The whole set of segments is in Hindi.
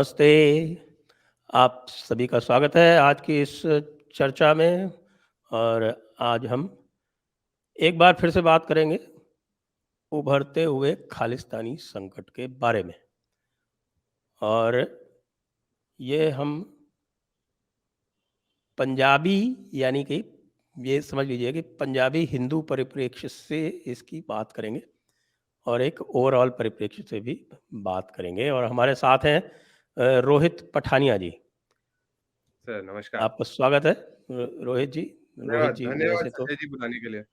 नमस्ते। आप सभी का स्वागत है आज की इस चर्चा में। और आज हम एक बार फिर से बात करेंगे उभरते हुए खालिस्तानी संकट के बारे में। और ये हम पंजाबी यानी कि ये समझ लीजिए कि पंजाबी हिंदू परिप्रेक्ष्य से इसकी बात करेंगे और एक ओवरऑल परिप्रेक्ष्य से भी बात करेंगे। और हमारे साथ हैं रोहित पठानिया जी। सर नमस्कार। आपका स्वागत है रोहित जी। रोहित धन्यवाद, जी धन्यवाद वैसे तो संजय जी बुलाने के लिए।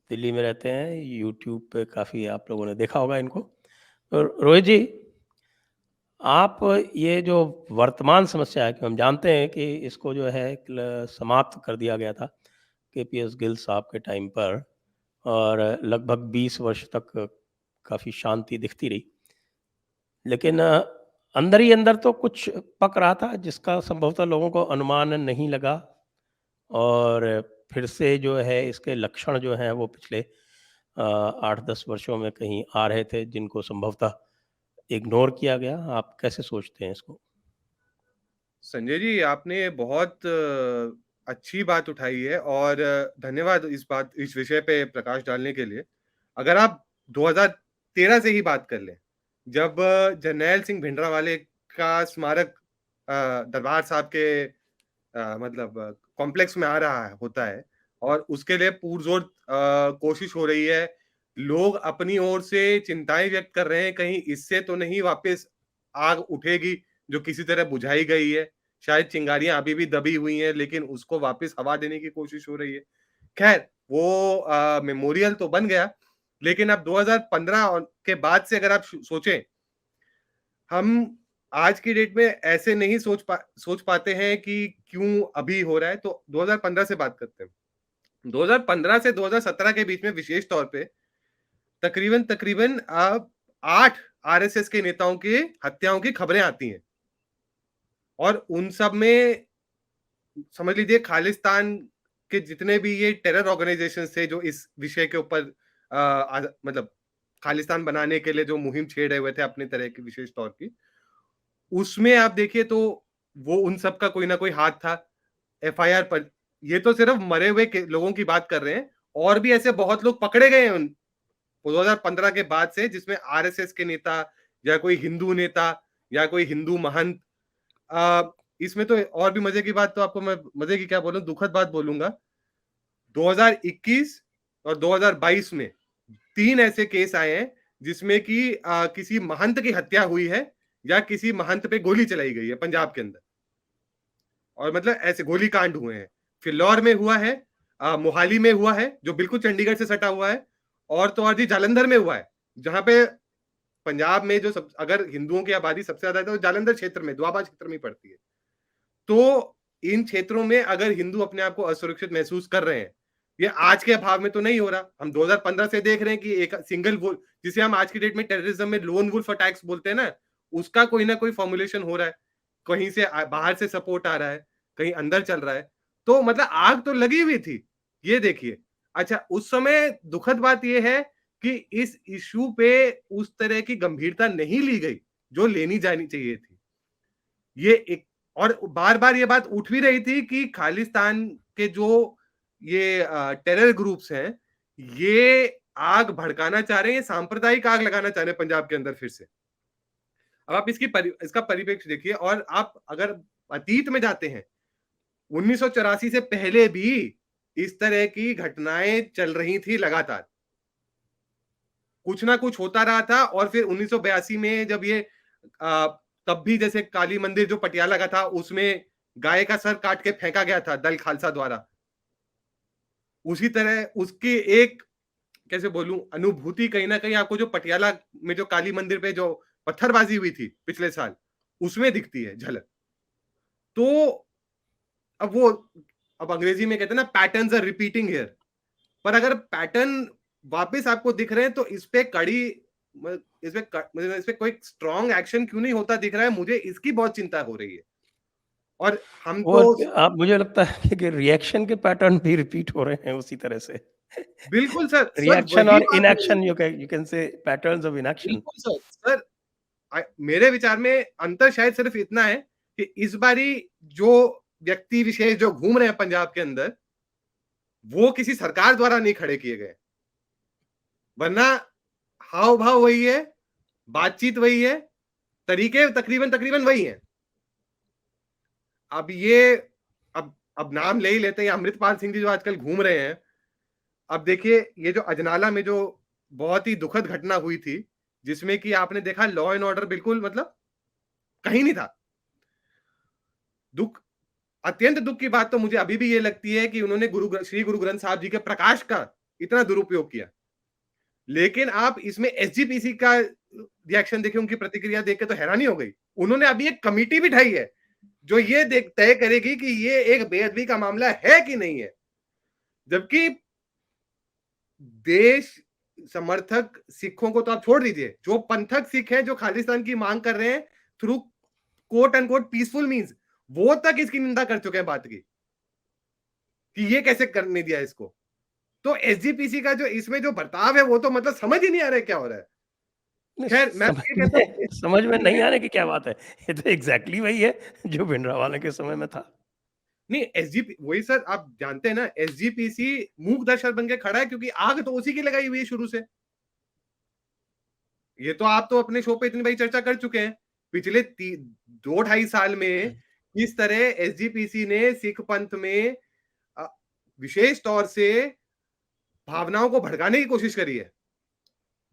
दिल्ली में रहते हैं। यूट्यूब पे काफ़ी आप लोगों ने देखा होगा इनको। और रोहित जी, आप ये जो वर्तमान समस्या है कि हम जानते हैं कि इसको जो है समाप्त कर दिया गया था केपीएस गिल साहब के टाइम पर। और लगभग 20 वर्ष तक काफ़ी शांति दिखती रही। लेकिन अंदर ही अंदर तो कुछ पक रहा था जिसका संभवतः लोगों को अनुमान नहीं लगा। और फिर से जो है इसके लक्षण जो हैं वो पिछले 8-10 वर्षों में कहीं आ रहे थे जिनको संभवतः इग्नोर किया गया। आप कैसे सोचते हैं इसको? संजय जी आपने बहुत अच्छी बात उठाई है और धन्यवाद इस विषय पे प्रकाश डालने के लिए। अगर आप 2013 से ही बात कर लें, जब जरनैल सिंह भिंडरावाले का स्मारक दरबार साहब के मतलब कॉम्प्लेक्स में आ रहा है होता है और उसके लिए पुरज़ोर कोशिश हो रही है। लोग अपनी ओर से चिंताएँ व्यक्त कर रहे हैं, कहीं इससे तो नहीं वापस आग उठेगी, जो किसी तरह बुझाई गई है। शायद चिंगारियाँ अभी भी दबी हुई हैं, लेकिन उसको वापस हवा देने की कोशिश हो रही है। खैर, वो मेमोरियल तो बन गया, लेकिन अब 2015 के बाद से अगर आप सोचें, हम आज की डेट में ऐसे नहीं सोच पाते हैं कि क्यों अभी हो रहा है, तो 2015 से बात करते हैं। 2015 से 2017 के बीच में विशेष तौर पे तकरीबन 8 आरएसएस के नेताओं की हत्याओं की खबरें आती हैं और उन सब में समझ लीजिए खालिस्तान के जितने भी ये टेरर ऑर्गेनाइजेशंस थे जो इस विषय के ऊपर मतलब खालिस्तान बनाने के लिए जो मुहिम छेड़ रहे हुए थे अपने तरह की विशेष तौर की, उसमें आप देखिए तो वो उन सब का कोई ना कोई हाथ था। एफआईआर पर ये तो सिर्फ मरे हुए के लोगों की बात कर रहे हैं और भी ऐसे बहुत लोग पकड़े गए हैं 2015 के बाद से, जिसमें आरएसएस के नेता या कोई हिंदू नेता या कोई हिंदू महंत। इसमें तो और भी मजे की बात, तो आपको मैं मजे की क्या बोलूं, दुखद बात बोलूंगा। 2021 और 2022 में 3 ऐसे केस आए हैं जिसमें कि किसी महंत की हत्या हुई है या किसी महंत पे गोली चलाई गई है पंजाब के अंदर। और मतलब ऐसे गोली कांड हुए हैं। फिल्लौर में हुआ है, मोहाली में हुआ है जो बिल्कुल चंडीगढ़ से सटा हुआ है, और तो और जी जालंधर में हुआ है, जहां पे पंजाब में जो सब अगर हिंदुओं की आबादी सबसे ज्यादा है तो जालंधर क्षेत्र में, दोआबा क्षेत्र में पड़ती है। तो इन क्षेत्रों में अगर हिंदू अपने आप को असुरक्षित महसूस कर रहे हैं, ये आज के अभाव में तो नहीं हो रहा। हम 2015 से देख रहे हैं कि एक सिंगल वुल्फ, जिसे हम आज की डेट में टेररिज्म में लोन वुल्फ अटैक्स बोलते हैं ना, उसका कोई ना कोई फॉर्मुलेशन हो रहा है। कहीं से बाहर से सपोर्ट आ रहा है, कहीं अंदर चल रहा है। तो मतलब आग तो लगी हुई थी, ये देखिए। अच्छा, उस समय दुखद बात यह है कि इस इश्यू पे उस तरह की गंभीरता नहीं ली गई जो लेनी जानी चाहिए थी। ये एक, और बार-बार ये बात उठ भी रही थी कि खालिस्तान के जो ये टेरर ग्रुप्स हैं, ये आग भड़काना चाह रहे हैं, ये सांप्रदायिक आग लगाना चाह रहे हैं पंजाब के अंदर फिर से। अब आप इसका परिप्रेक्ष्य देखिए, और आप अगर अतीत में जाते हैं, 1984 से पहले भी इस तरह की घटनाएं चल रही थी लगातार। कुछ ना कुछ होता रहा था, और फिर 1982 में जब ये अ, तब भी जैसे काली मंदिर जो पटियाला का था, उसमें गाय का सर काट के फेंका गया था दल खालसा द्वारा। उसी तरह उसकी एक, कैसे बोलूं, अनुभूति कहीं ना कहीं आपको जो पटियाला में जो काली मंदिर पे जो पत्थरबाजी हुई थी पिछले साल, उसमें दिखती है झलक। तो अब वो, अब अंग्रेजी में कहते हैं ना, पैटर्न्स आर रिपीटिंग हियर। पर अगर पैटर्न वापस आपको दिख रहे हैं तो इस पे कड़ी मतलब इस पे कोई स्ट्रॉन्ग एक्शन क्यों नहीं होता दिख रहा है, मुझे इसकी बहुत चिंता हो रही है। और हम तो और आप मुझे लगता है कि रिएक्शन के पैटर्न भी रिपीट हो रहे हैं उसी तरह से। बिल्कुल सर, रिएक्शन वही और बात हो रही इनएक्शन है। You can say patterns of inaction. बिल्कुल सर, मेरे विचार में अंतर शायद सिर्फ इतना है कि इस बारी जो व्यक्ति विशेष जो घूम रहे हैं पंजाब के अंदर, वो किसी सरकार द्वारा नहीं खड़े किए गए, वरना हाव भाव वही है, बातचीत वही है, तरीके तकरीबन तकरीबन वही हैं। अब ये अब नाम ले ही लेते हैं, अमृतपाल सिंह जी जो आजकल घूम रहे हैं। अब देखिए, ये जो अजनाला में जो बहुत ही दुखद घटना हुई थी, जिसमें कि आपने देखा लॉ एंड ऑर्डर बिल्कुल मतलब कहीं नहीं था। अत्यंत दुख की बात तो मुझे अभी भी ये लगती है कि उन्होंने श्री गुरु ग्रंथ साहब जी के प्रकाश का इतना दुरुपयोग किया। लेकिन आप इसमें एसजीपीसी का रिएक्शन देखें, उनकी प्रतिक्रिया देख के तो हैरानी हो गई। उन्होंने अभी एक कमेटी बिठाई है जो ये तय करेगी कि ये एक बेअदबी का मामला है कि नहीं है। जबकि देश समर्थक सिखों को तो आप छोड़ दीजिए, जो पंथक सिख हैं जो खालिस्तान की मांग कर रहे हैं through quote and quote peaceful means, वो तक इसकी निंदा कर चुके हैं बात की कि ये कैसे करने दिया इसको। तो एसजीपीसी का जो इसमें जो बर्ताव है वो तो मतलब समझ ही नहीं आ रहा है क्या हो रहा है। खैर मैं तो ये कहता हूँ समझ में नहीं आने की क्या बात है, ये तो एग्जैक्टली वही है जो भिंडरावाले के समय में था। नहीं, एसजीपी वही सर, आप जानते हैं ना, एसजीपीसी मूक दर्शक बन के खड़ा है क्योंकि आग तो उसी की लगाई हुई है शुरू से। ये तो आप तो अपने शो पे इतनी बड़ी चर्चा कर चुके हैं पिछले 2-2.5 साल में किस तरह एसजीपीसी ने सिख पंथ में विशेष तौर से भावनाओं को भड़काने की कोशिश करी है।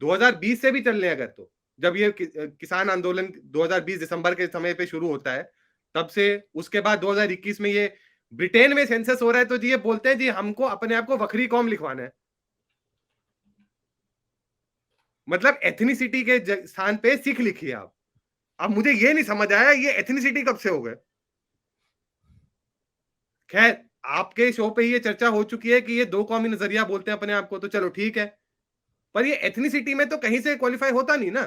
2020 से भी चल रहे अगर तो, जब ये किसान आंदोलन 2020 दिसंबर के समय पे शुरू होता है, तब से उसके बाद 2021 में ये ब्रिटेन में सेंसस हो रहा है, तो जी ये बोलते हैं जी हमको अपने आप को वखरी कौम लिखवाना है। मतलब एथनिसिटी के स्थान पे सिख लिखिए आप। अब मुझे ये नहीं समझ आया ये एथनिसिटी कब से हो गए। खैर आपके शो पे ये चर्चा हो चुकी है कि ये दो कौमी नजरिया बोलते हैं अपने आप को, तो चलो ठीक है, पर ये एथनिसिटी में तो कहीं से क्वालिफाई होता नहीं ना।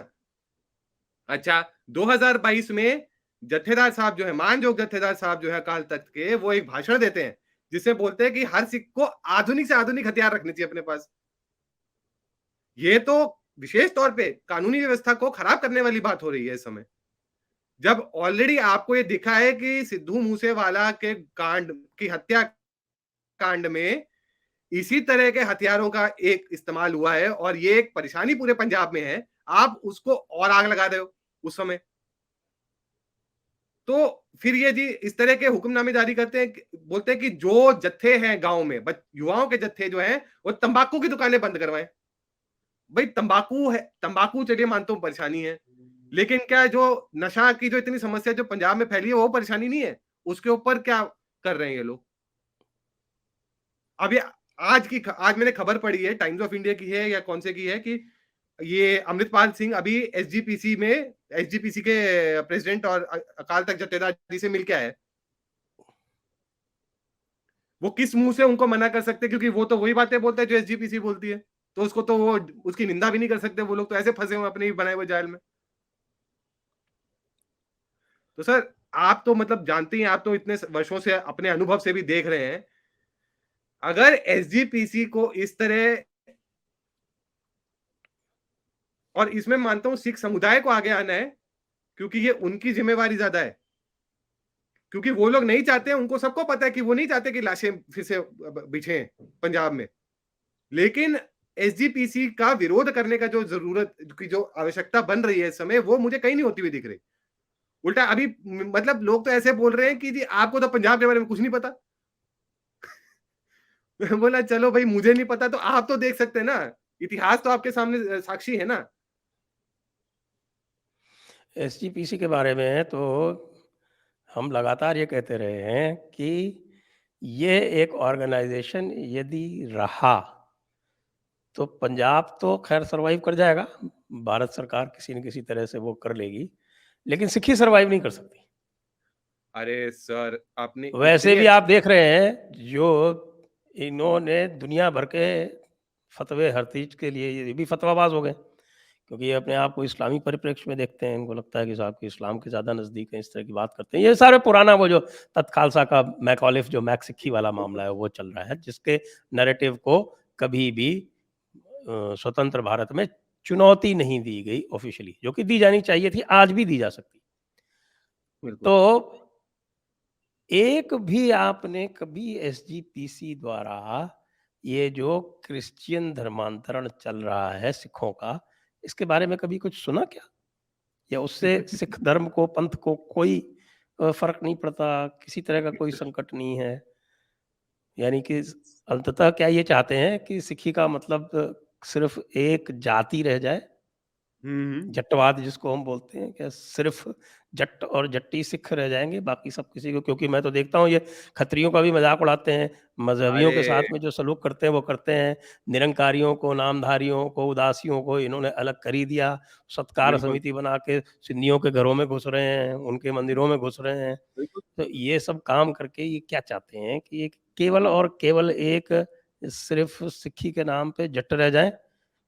अच्छा, 2022 में जत्थेदार साहब जो है, मानजोग जत्थेदार साहब जो है अकाल तख्त के, वो एक भाषण देते हैं जिससे बोलते हैं कि हर सिख को आधुनिक से आधुनिक हथियार रखने चाहिए अपने पास। ये तो विशेष तौर पे कानूनी व्यवस्था को खराब करने वाली बात हो रही है इस समय, जब ऑलरेडी आपको ये दिखा है कि सिद्धू मूसेवाला के कांड की हत्या कांड में इसी तरह के हथियारों का एक इस्तेमाल हुआ है और ये एक परेशानी पूरे पंजाब में है। आप उसको और आग लगा रहे हो उस समय। तो फिर ये जी इस तरह के हुक्मनामे जारी करते हैं, बोलते हैं कि जो जत्थे हैं गांव में, युवाओं के जत्थे जो हैं वो तंबाकू की दुकानें बंद करवाएं। भाई तंबाकू है, तंबाकू चलिए मानता हूं परेशानी है, लेकिन क्या जो नशा की जो इतनी समस्या जो पंजाब में फैली है वो परेशानी नहीं है? उसके ऊपर क्या कर रहे हैं ये लोग? अब ये आज मैंने खबर पढ़ी है, टाइम्स ऑफ इंडिया की है या कौन से की है, कि ये अमृतपाल सिंह अभी एसजीपीसी के प्रेसिडेंट और अकाल तख्त जत्थेदार जी से मिल के आए। वो किस मुंह से उनको मना कर सकते, क्योंकि वो तो वही बातें बोलता है जो एसजीपीसी बोलती है, तो उसको तो वो उसकी निंदा भी नहीं कर सकते। वो लोग तो ऐसे फंसे हुए अपने ही बनाए हुए जाल में। तो सर आप तो मतलब जानते ही, आप तो इतने वर्षों से अपने अनुभव से भी देख रहे हैं, अगर एसजीपीसी को इस तरह, और इसमें मानता हूं सिख समुदाय को आगे आना है, क्योंकि ये उनकी जिम्मेवारी ज्यादा है, क्योंकि वो लोग नहीं चाहते, उनको सबको पता है कि वो नहीं चाहते कि लाशें फिर से बिछे पंजाब में। लेकिन एसजीपीसी का विरोध करने का जो जरूरत की जो आवश्यकता बन रही है इस समय, वो मुझे कहीं नहीं होती हुई दिख रही। उल्टा अभी मतलब लोग तो ऐसे बोल रहे हैं कि जी आपको तो पंजाब के बारे में कुछ नहीं पता। बोला चलो भाई मुझे नहीं पता तो आप तो देख सकते हैं ना, इतिहास तो आपके सामने साक्षी है ना। एसजीपीसी के बारे में तो हम लगातार ये कहते रहे हैं कि ये एक ऑर्गेनाइजेशन यदि रहा तो पंजाब तो खैर सरवाइव कर जाएगा, भारत सरकार किसी न किसी तरह से वो कर लेगी, लेकिन सिक्खी सरवाइव नहीं कर सकती। अरे सर आपने वैसे भी आप देख रहे हैं जो इन्होंने दुनिया भर के फतवे हर चीज़ के लिए, ये भी फतवाबाज हो गए, क्योंकि ये अपने आप को इस्लामी परिप्रेक्ष्य में देखते हैं। इनको लगता है कि साहब कि इस्लाम के ज़्यादा नज़दीक हैं, इस तरह की बात करते हैं। ये सारे पुराना वो जो तत्खालसा का मैकॉलिफ जो मैक सिक्खी वाला मामला है वो चल रहा है, जिसके नैरेटिव को कभी भी स्वतंत्र भारत में चुनौती नहीं दी गई ऑफिशियली, जो कि दी जानी चाहिए थी, आज भी दी जा सकती। बिल्कुल। तो एक भी आपने कभी एसजीपीसी द्वारा ये जो क्रिश्चियन धर्मांतरण चल रहा है सिखों का, इसके बारे में कभी कुछ सुना क्या? या उससे सिख धर्म को, पंथ को कोई फ़र्क नहीं पड़ता, किसी तरह का कोई संकट नहीं है? यानी कि अंततः क्या ये चाहते हैं कि सिक्खी का मतलब सिर्फ़ एक जाति रह जाए? हम्म। जट्टवाद जिसको हम बोलते हैं, क्या सिर्फ जट्ट और जट्टी सिख रह जाएँगे, बाकी सब किसी को? क्योंकि मैं तो देखता हूँ ये खत्रियों का भी मज़ाक उड़ाते हैं, मज़हबियों के अरे साथ में जो सलूक करते हैं वो करते हैं, निरंकारियों को, नामधारियों को, उदासियों को इन्होंने अलग कर ही दिया, सत्कार बिल्कुल, समिति बना के सिन्नियों के घरों में घुस रहे हैं, उनके मंदिरों में घुस रहे हैं। बिल्कुल। तो ये सब काम करके ये क्या चाहते हैं कि ये केवल और केवल एक सिर्फ़ सिक्खी के नाम पे जट्ट रह जाएँ,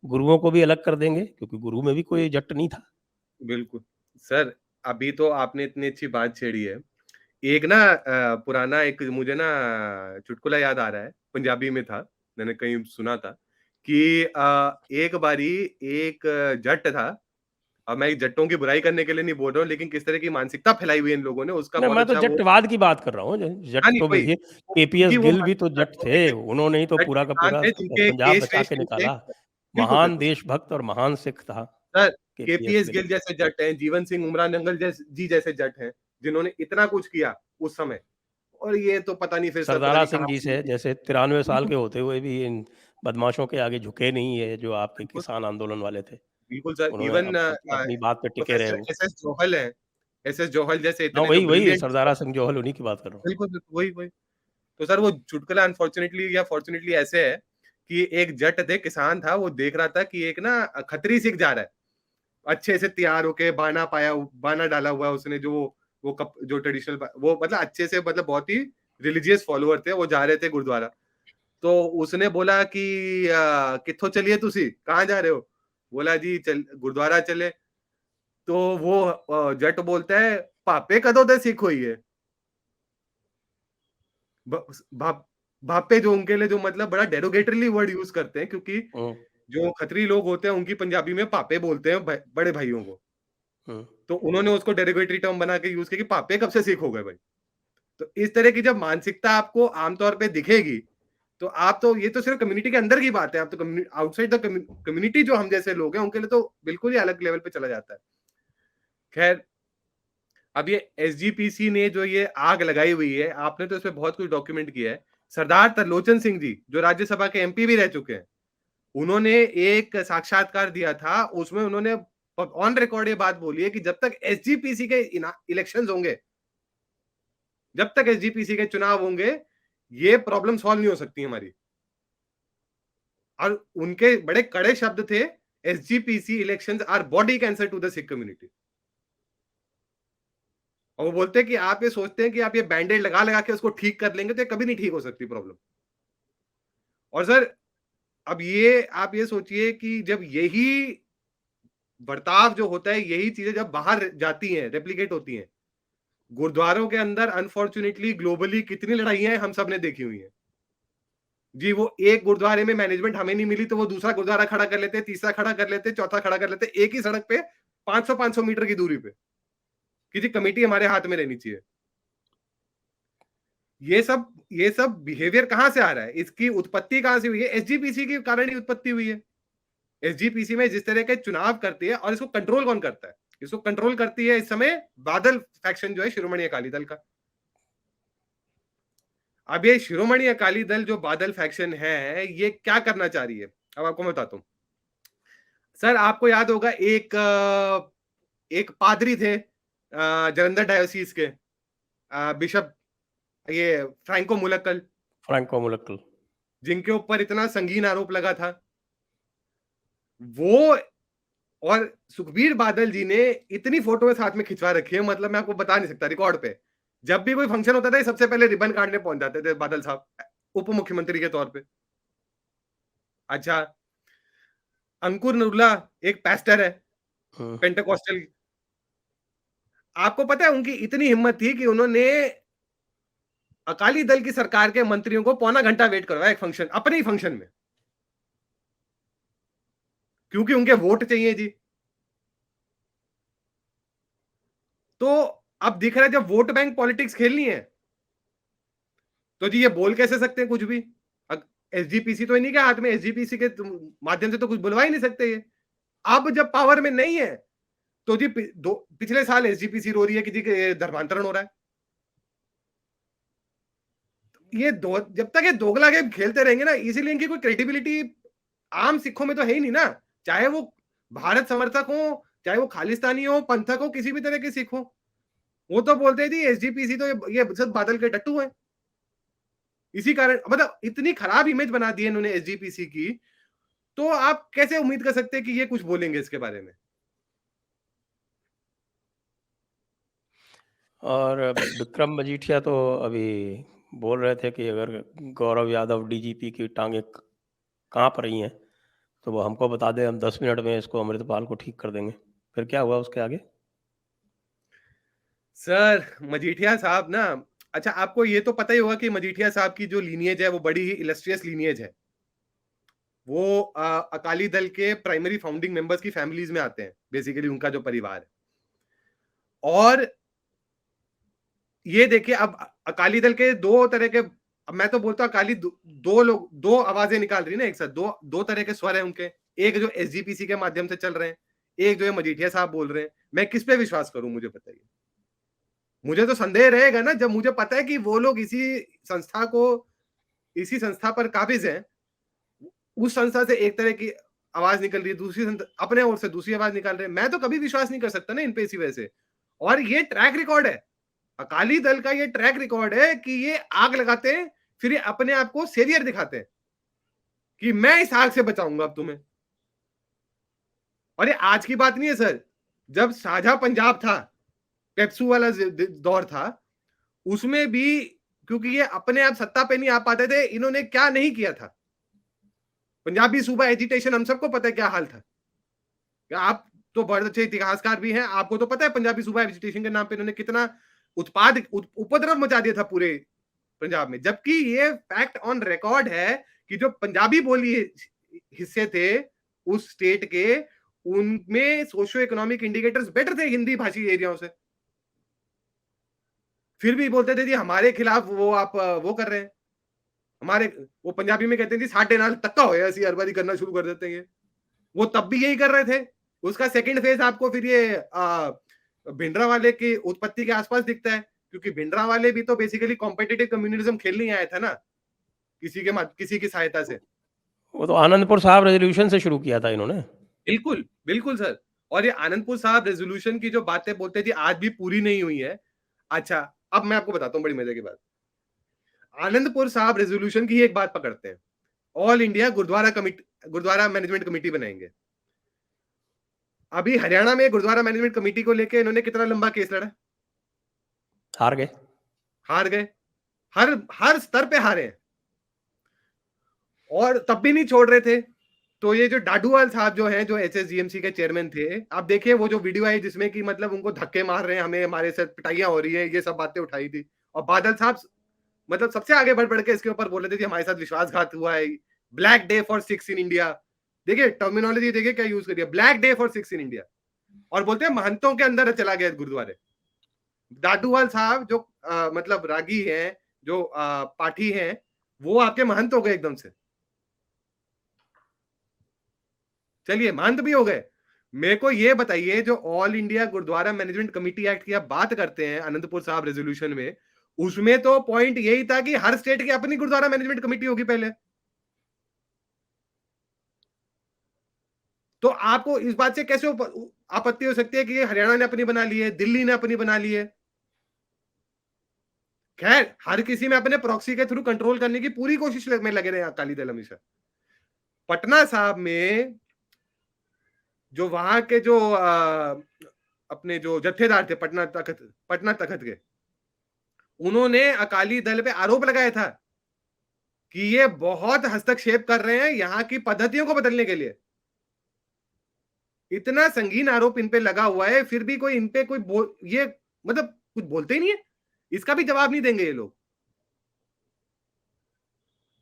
गुरुओं को भी अलग कर देंगे, क्योंकि गुरु में भी कोई जट्ट नहीं था। बिल्कुल। सर, अभी तो आपने इतनी अच्छी बात छेड़ी है। एक ना पुराना एक मुझे ना चुटकुला याद आ रहा है, पंजाबी में था, मैंने कहीं सुना था कि एक बारी एक जट था। अब मैं जट्टों की बुराई करने के लिए नहीं बोल रहा हूँ, लेकिन किस तरह की मानसिकता फैलाई हुई है इन लोगों ने, उसका नहीं, बहुत मैं तो अच्छा वो जट्टवाद की बात कर रहा हूँ। ज हाँ, जट नहीं तो वही, देखिए, वो केपीएस उनकी वो गिल भी तो मानसिकता जट थी, वो थे, देखिए उन्होंने ही तो जट पूरा का किसान पूरा थे जिनके पंजाब केश बचा वेश के टूटे। निकाला। बिल्कुल, महान बिल्कुल। देशभक्त और महान सिख था sir, KPS KPS Gill. Gill जैसे जट हैं, जीवन सिंह उमरा नंगल जी जैसे जट हैं, जिन्होंने इतना कुछ किया उस समय और ये तो पता नहीं फिर सब पता सरदारा नहीं सिंह कहाँ जी से से जैसे 93 साल बिल्कुल, के होते हुए भी इन बदमाशों के आगे झुके नहीं है, जो आपके बिल्कुल, किसान आंदोलन वाले थे। बिल्कुल सर उन्होंने इवन अपनी बात पे टिके रहे प्रोफेसर वो। एसएस जौहल हैं, एसएस जौहल जैसे हाँ, इतने जो वही ब्रिलियंट सरदारा सिंह जोहल, उन्हीं की बात कर रहा हूँ। बिल्कुल, बिल्कुल, वही। तो सर वो चुटकुला अनफॉर्च्युनेटली या फॉर्च्युनेटली ऐसे है कि एक जट थे, किसान था, वो देख रहा था कि एक ना खत्री सिख जा रहा है। अच्छे से तैयार होके बाना डाला हुआ है उसने जो वो कप जो ट्रेडिशनल वो मतलब अच्छे से मतलब बहुत ही रिलीजियस फॉलोवर थे, वो जा रहे थे गुरुद्वारा। तो उसने बोला कि कित्थों चलिए तुसी? कहाँ जा रहे हो? बोला जी चल गुरुद्वारा चले। तो वो जट बोलता है, "भापे कदों दे सिख होइए?" ब भाप भापे जो उनके लिए जो मतलब बड़ा डेरोगेटरीली वर्ड यूज़ करते हैं क्योंकि हुँ, जो खत्री लोग होते हैं उनकी पंजाबी में पापे बोलते हैं बड़े भाइयों को। हुँ। तो उन्होंने उसको डेरोगेटरी टर्म बना के यूज़ किया कि पापे कब से सिख हो गए भाई? तो इस तरह की जब मानसिकता आपको आमतौर पे दिखेगी, तो आप तो ये तो सिर्फ़ कम्युनिटी के अंदर की बात है, आप तो आउटसाइड द कम्युनिटी जो हम जैसे लोग हैं, उनके लिए तो बिल्कुल ही अलग लेवल पे चला जाता है। ख़ैर, अब ये एसजीपीसी ने जो ये आग लगाई हुई है, आपने तो इसमें बहुत कुछ डॉक्यूमेंट किया है। सरदार तरलोचन सिंह जी, जो राज्यसभा के एमपी भी रह चुके हैं, उन्होंने एक साक्षात्कार दिया था, उसमें उन्होंने ऑन रिकॉर्ड ये बात बोली है कि जब तक एसजीपीसी के इलेक्शंस होंगे, जब तक एसजीपीसी के चुनाव होंगे, ये प्रॉब्लम सॉल्व नहीं हो सकती हमारी। और उनके बड़े कड़े शब्द थे, SGPC elections are body cancer to the Sikh community. और वो बोलते हैं कि आप ये सोचते हैं कि आप ये बैंडेड लगा-लगा के उसको ठीक कर लेंगे, तो ये कभी नहीं ठीक हो सकती प्रॉब्लम। और सर, अब ये आप ये सोचिए कि जब यही बर्ताव जो होता है, यही चीज़ें जब बाहर जाती हैं, रेप्लिकेट होती हैं, गुरुद्वारों के अंदर अनफॉर्च्यूनेटली ग्लोबली कितनी लड़ाइयाँ हम सब ने देखी हुई हैं। जी, वो एक गुरुद्वारे में मैनेजमेंट हमें नहीं मिली, तो वो दूसरा गुरुद्वारा खड़ा कर लेते, तीसरा खड़ा कर लेते, चौथा खड़ा कर लेते, एक ही सड़क पे 500-500 मीटर की दूरी पे, कि जी कमिटी हमारे हाथ में रहनी चाहिए। ये सब बिहेवियर कहाँ से आ रहा है? इसकी उत्पत्ति कहाँ से हुई है? एसजीपीसी के कारण ही उत्पत्ति हुई है। एसजीपीसी में जिस तरह के चुनाव करती है और इसको कंट्रोल कौन करता है? इसको कंट्रोल करती है इस समय बादल फैक्शन जो है शिरोमणि अकाली दल का। अब ये शिरोमणि अकाली दल जो बादल फैक्शन है, ये क्या करना चाह रही है? अब आपको मैं बताता हूँ। सर आपको याद होगा एक पादरी थे जालंधर डायोसीस के बिशप ये फ्रैंको मुलक्कल फ्रैंको मुलक्कल। जिनके ऊपर इतना संगीन आरोप लगा था। वो और सुखबीर बादल जी ने इतनी फोटो साथ में खिंचवा रखी है मतलब मैं आपको बता नहीं सकता रिकॉर्ड पे। जब भी कोई फंक्शन होता था ये सबसे पहले रिबन काटने पहुंच जाते थे बादल साहब उप मुख्यमंत्री के तौर पे। अच्छा, अंकुर नरूला एक पास्टर है हुँ, पेंटेकोस्टल। आपको पता है उनकी इतनी हिम्मत थी कि उन्होंने अकाली दल की सरकार के मंत्रियों को पौना घंटा वेट करवाया एक फंक्शन अपने ही फंक्शन में। क्योंकि उनके वोट चाहिए जी। तो अब दिख रहा है जब वोट बैंक पॉलिटिक्स खेलनी है तो जी ये बोल कैसे सकते हैं कुछ भी। एसजीपीसी तो इन्हीं के हाथ में, एसजीपीसी के माध्यम से तो कुछ बुलवा ही नहीं सकते ये। अब जब पावर में नहीं है तो जी पिछले साल एसजीपीसी रो रही है कि जी धर्मांतरण हो रहा है। ये दो जब तक ये दोगला गेम खेलते रहेंगे ना, इसीलिए इनकी कोई क्रेडिबिलिटी आम सिखों में तो है ही नहीं ना। चाहे वो भारत समर्थक हो, चाहे वो खालिस्तानी हो, पंथक हो, किसी भी तरह के सिख हो, वो तो बोलते हैं जी एसजीपीसी तो ये सब बादल के टट्टू है। इसी कारण मतलब इतनी खराब इमेज बना दी है इन्होंने एसजीपीसी की, तो आप कैसे उम्मीद कर सकते हैं कि ये कुछ बोलेंगे इसके बारे में। और विक्रम मजीठिया तो अभी बोल रहे थे कि अगर गौरव यादव डीजीपी की टांगे कांप रही हैं तो वो हमको बता दें, हम 10 मिनट में इसको अमृतपाल को ठीक कर देंगे। फिर क्या हुआ उसके आगे? सर मजीठिया साहब ना, अच्छा आपको ये तो पता ही होगा कि मजीठिया साहब की जो लीनिएज है वो बड़ी ही इलस्ट्रियस लीनिएज है। वो अकाली दल के प्राइमरी फाउंडिंग मेंबर्स की फैमिलीज में आते हैं, बेसिकली उनका जो परिवार है। और ये देखिए अब अकाली दल के दो तरह के, अब मैं तो बोलता हूं अकाली दो लोग दो आवाजें निकाल रही है ना एक साथ, दो तरह के स्वर है उनके। एक जो एसजीपीसी के माध्यम से चल रहे हैं, एक जो है मजीठिया साहब बोल रहे हैं। मैं किस पे विश्वास करूं मुझे बताइए। मुझे तो संदेह रहेगा ना जब मुझे पता है कि वो लोग इसी संस्था पर काबिज हैं। उस संस्था से एक तरह की आवाज निकल रही है, दूसरी अपने ओर से दूसरी आवाज निकाल रहे हैं। मैं तो कभी विश्वास नहीं कर सकता ना इन पे इसी वजह से। और ये ट्रैक रिकॉर्ड है, अकाली दल का ये ट्रैक रिकॉर्ड है कि ये आग लगाते हैं, फिर ये अपने आप को सेवियर दिखाते हैं कि मैं इस आग से बचाऊंगा अब तुम्हें। और ये आज की बात नहीं है सर, जब साझा पंजाब था, पेप्सू वाला दौर था, उसमें भी क्योंकि ये अपने आप सत्ता पे नहीं आ पाते थे, इन्होंने क्या नहीं किया था। पंजाबी सूबा एजिटेशन हम सबको पता है क्या हाल था। आप तो बहुत अच्छे इतिहासकार भी हैं, आपको तो पता है पंजाबी सूबा एजिटेशन के नाम पे इन्होंने कितना उपद्रव मचा दिया था पूरे पंजाब में। जबकि ये फैक्ट ऑन रिकॉर्ड है कि जो पंजाबी बोली हिस्से थे उस स्टेट के, उनमें सोशियो इकोनॉमिक इंडिकेटर्स बेटर थे हिंदी भाषी एरियाओं से। फिर भी बोलते थे जी हमारे खिलाफ वो आप वो कर रहे हैं, हमारे वो पंजाबी में कहते थे साढ़े नाल तक्का होया ऐसी हर बारी करना शुरू कर देते हैं। वो तब भी यही कर रहे थे। उसका सेकंड फेज आपको फिर ये भिंडरा वाले की उत्पत्ति के आसपास दिखता है, क्योंकि भिंडरा वाले भी तो बेसिकली कॉम्पिटिटिव कम्युनिज्म खेलने ही आया था ना, किसी की सहायता से। वो तो आनंदपुर साहब रेजोल्यूशन से शुरू किया था इन्होंने। बिल्कुल बिल्कुल सर। और ये आनंदपुर साहब रेजोल्यूशन की जो बातें बोलते थे आज भी पूरी नहीं हुई है। अच्छा अब मैं आपको बताता हूँ बड़ी मजे की बात। आनंदपुर साहब रेजोल्यूशन की एक बात पकड़ते हैं, all India gurdwara management committee बनाएंगे। अभी हरियाणा में गुरुद्वारा मैनेजमेंट कमेटी को लेके इन्होंने कितना लंबा केस लड़ा, हार गए। हार गए। हर हर स्तर पे हारे हैं और तब भी नहीं छोड़ रहे थे। तो ये जो डाडूवाल साहब जो हैं, जो एचएसजीएमसी के चेयरमैन थे, आप देखिए वो जो वीडियो आई जिसमें कि मतलब उनको धक्के मार रहे हैं, हमें हमारे साथ पिटाइयां हो रही है, ये सब बातें उठाई थी। और बादल साहब मतलब सबसे आगे बढ़ के इसके ऊपर बोल रहे थे कि हमारे साथ विश्वासघात हुआ है, black day for six in India. देखिए टर्मिनोलॉजी देखिए क्या यूज करिए, black day for six in India. और बोलते हैं महंतों के अंदर चला गया गुरुद्वारे। डाडूवाल साहब जो मतलब रागी हैं, जो पाठी हैं, वो आपके महंत हो गए एकदम से। चलिए महंत भी हो गए। मेरे को ये बताइए जो all India gurdwara management committee act की आप बात करते हैं आनंदपुर साहब रेजोल्यूशन में, उसमें तो पॉइंट यही था कि हर स्टेट की अपनी गुरुद्वारा मैनेजमेंट कमेटी होगी पहले। तो आपको इस बात से कैसे आपत्ति हो सकती है कि हरियाणा ने अपनी बना ली है, दिल्ली ने अपनी बना ली है। खैर हर किसी में अपने प्रॉक्सी के थ्रू कंट्रोल करने की पूरी कोशिश में लगे रहे अकाली दल हमेशा। पटना साहब में जो वहां के जो अपने जो जत्थेदार थे पटना तखत के, उन्होंने अकाली दल पे आरोप लगाया था कि ये बहुत हस्तक्षेप कर रहे हैं यहां की पद्धतियों को बदलने के लिए। इतना संगीन आरोप इन पे लगा हुआ है, फिर भी कोई इन पे ये मतलब कुछ बोलते ही नहीं है। इसका भी जवाब नहीं देंगे ये लोग।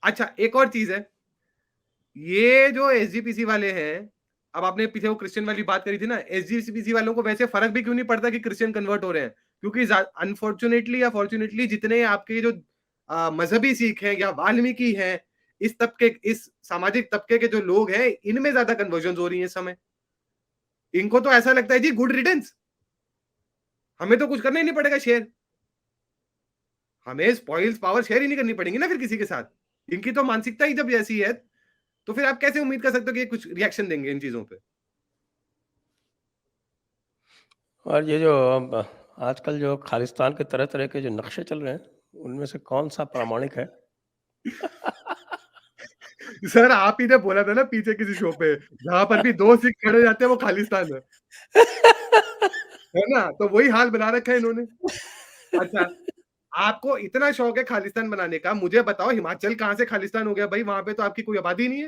अच्छा एक और चीज है, ये जो एसजीपीसी वाले हैं, अब आपने पीछे वो क्रिश्चियन वाली बात करी थी ना, एसजीपीसी वालों को वैसे फर्क भी क्यों नहीं पड़ता कि क्रिश्चियन कन्वर्ट हो रहे हैं, क्योंकि अनफॉर्चुनेटली या फॉर्चुनेटली जितने आपके जो मजहबी सिख हैं या वाल्मीकि हैं, इस तबके, इस सामाजिक तबके के जो लोग हैं, इनमें ज्यादा कन्वर्जन हो रही है इस समय। इनको तो ऐसा लगता है जी गुड रिडेंस, हमें तो कुछ करना ही नहीं पड़ेगा शेयर, हमें स्पॉइल्स पावर शेयर ही नहीं करनी पड़ेगी ना फिर किसी के साथ। इनकी तो मानसिकता ही जब ऐसी है, तो फिर आप कैसे उम्मीद कर सकते हो कि ये कुछ रिएक्शन देंगे इन चीजों पे। और ये जो आजकल जो खालिस्तान के तरह-तरह के जो नक्शे चल रहे हैं, उनमें से कौन-सा प्रामाणिक है? सर आप ही ने बोला था ना पीछे किसी शो पे, जहां पर भी दो सिख खड़े जाते हैं वो खालिस्तान है ना? तो वही हाल बना रखा है इन्होंने। अच्छा, आपको इतना शौक है खालिस्तान बनाने का, मुझे बताओ हिमाचल कहाँ से खालिस्तान हो गया भाई? वहां पे तो आपकी कोई आबादी नहीं है।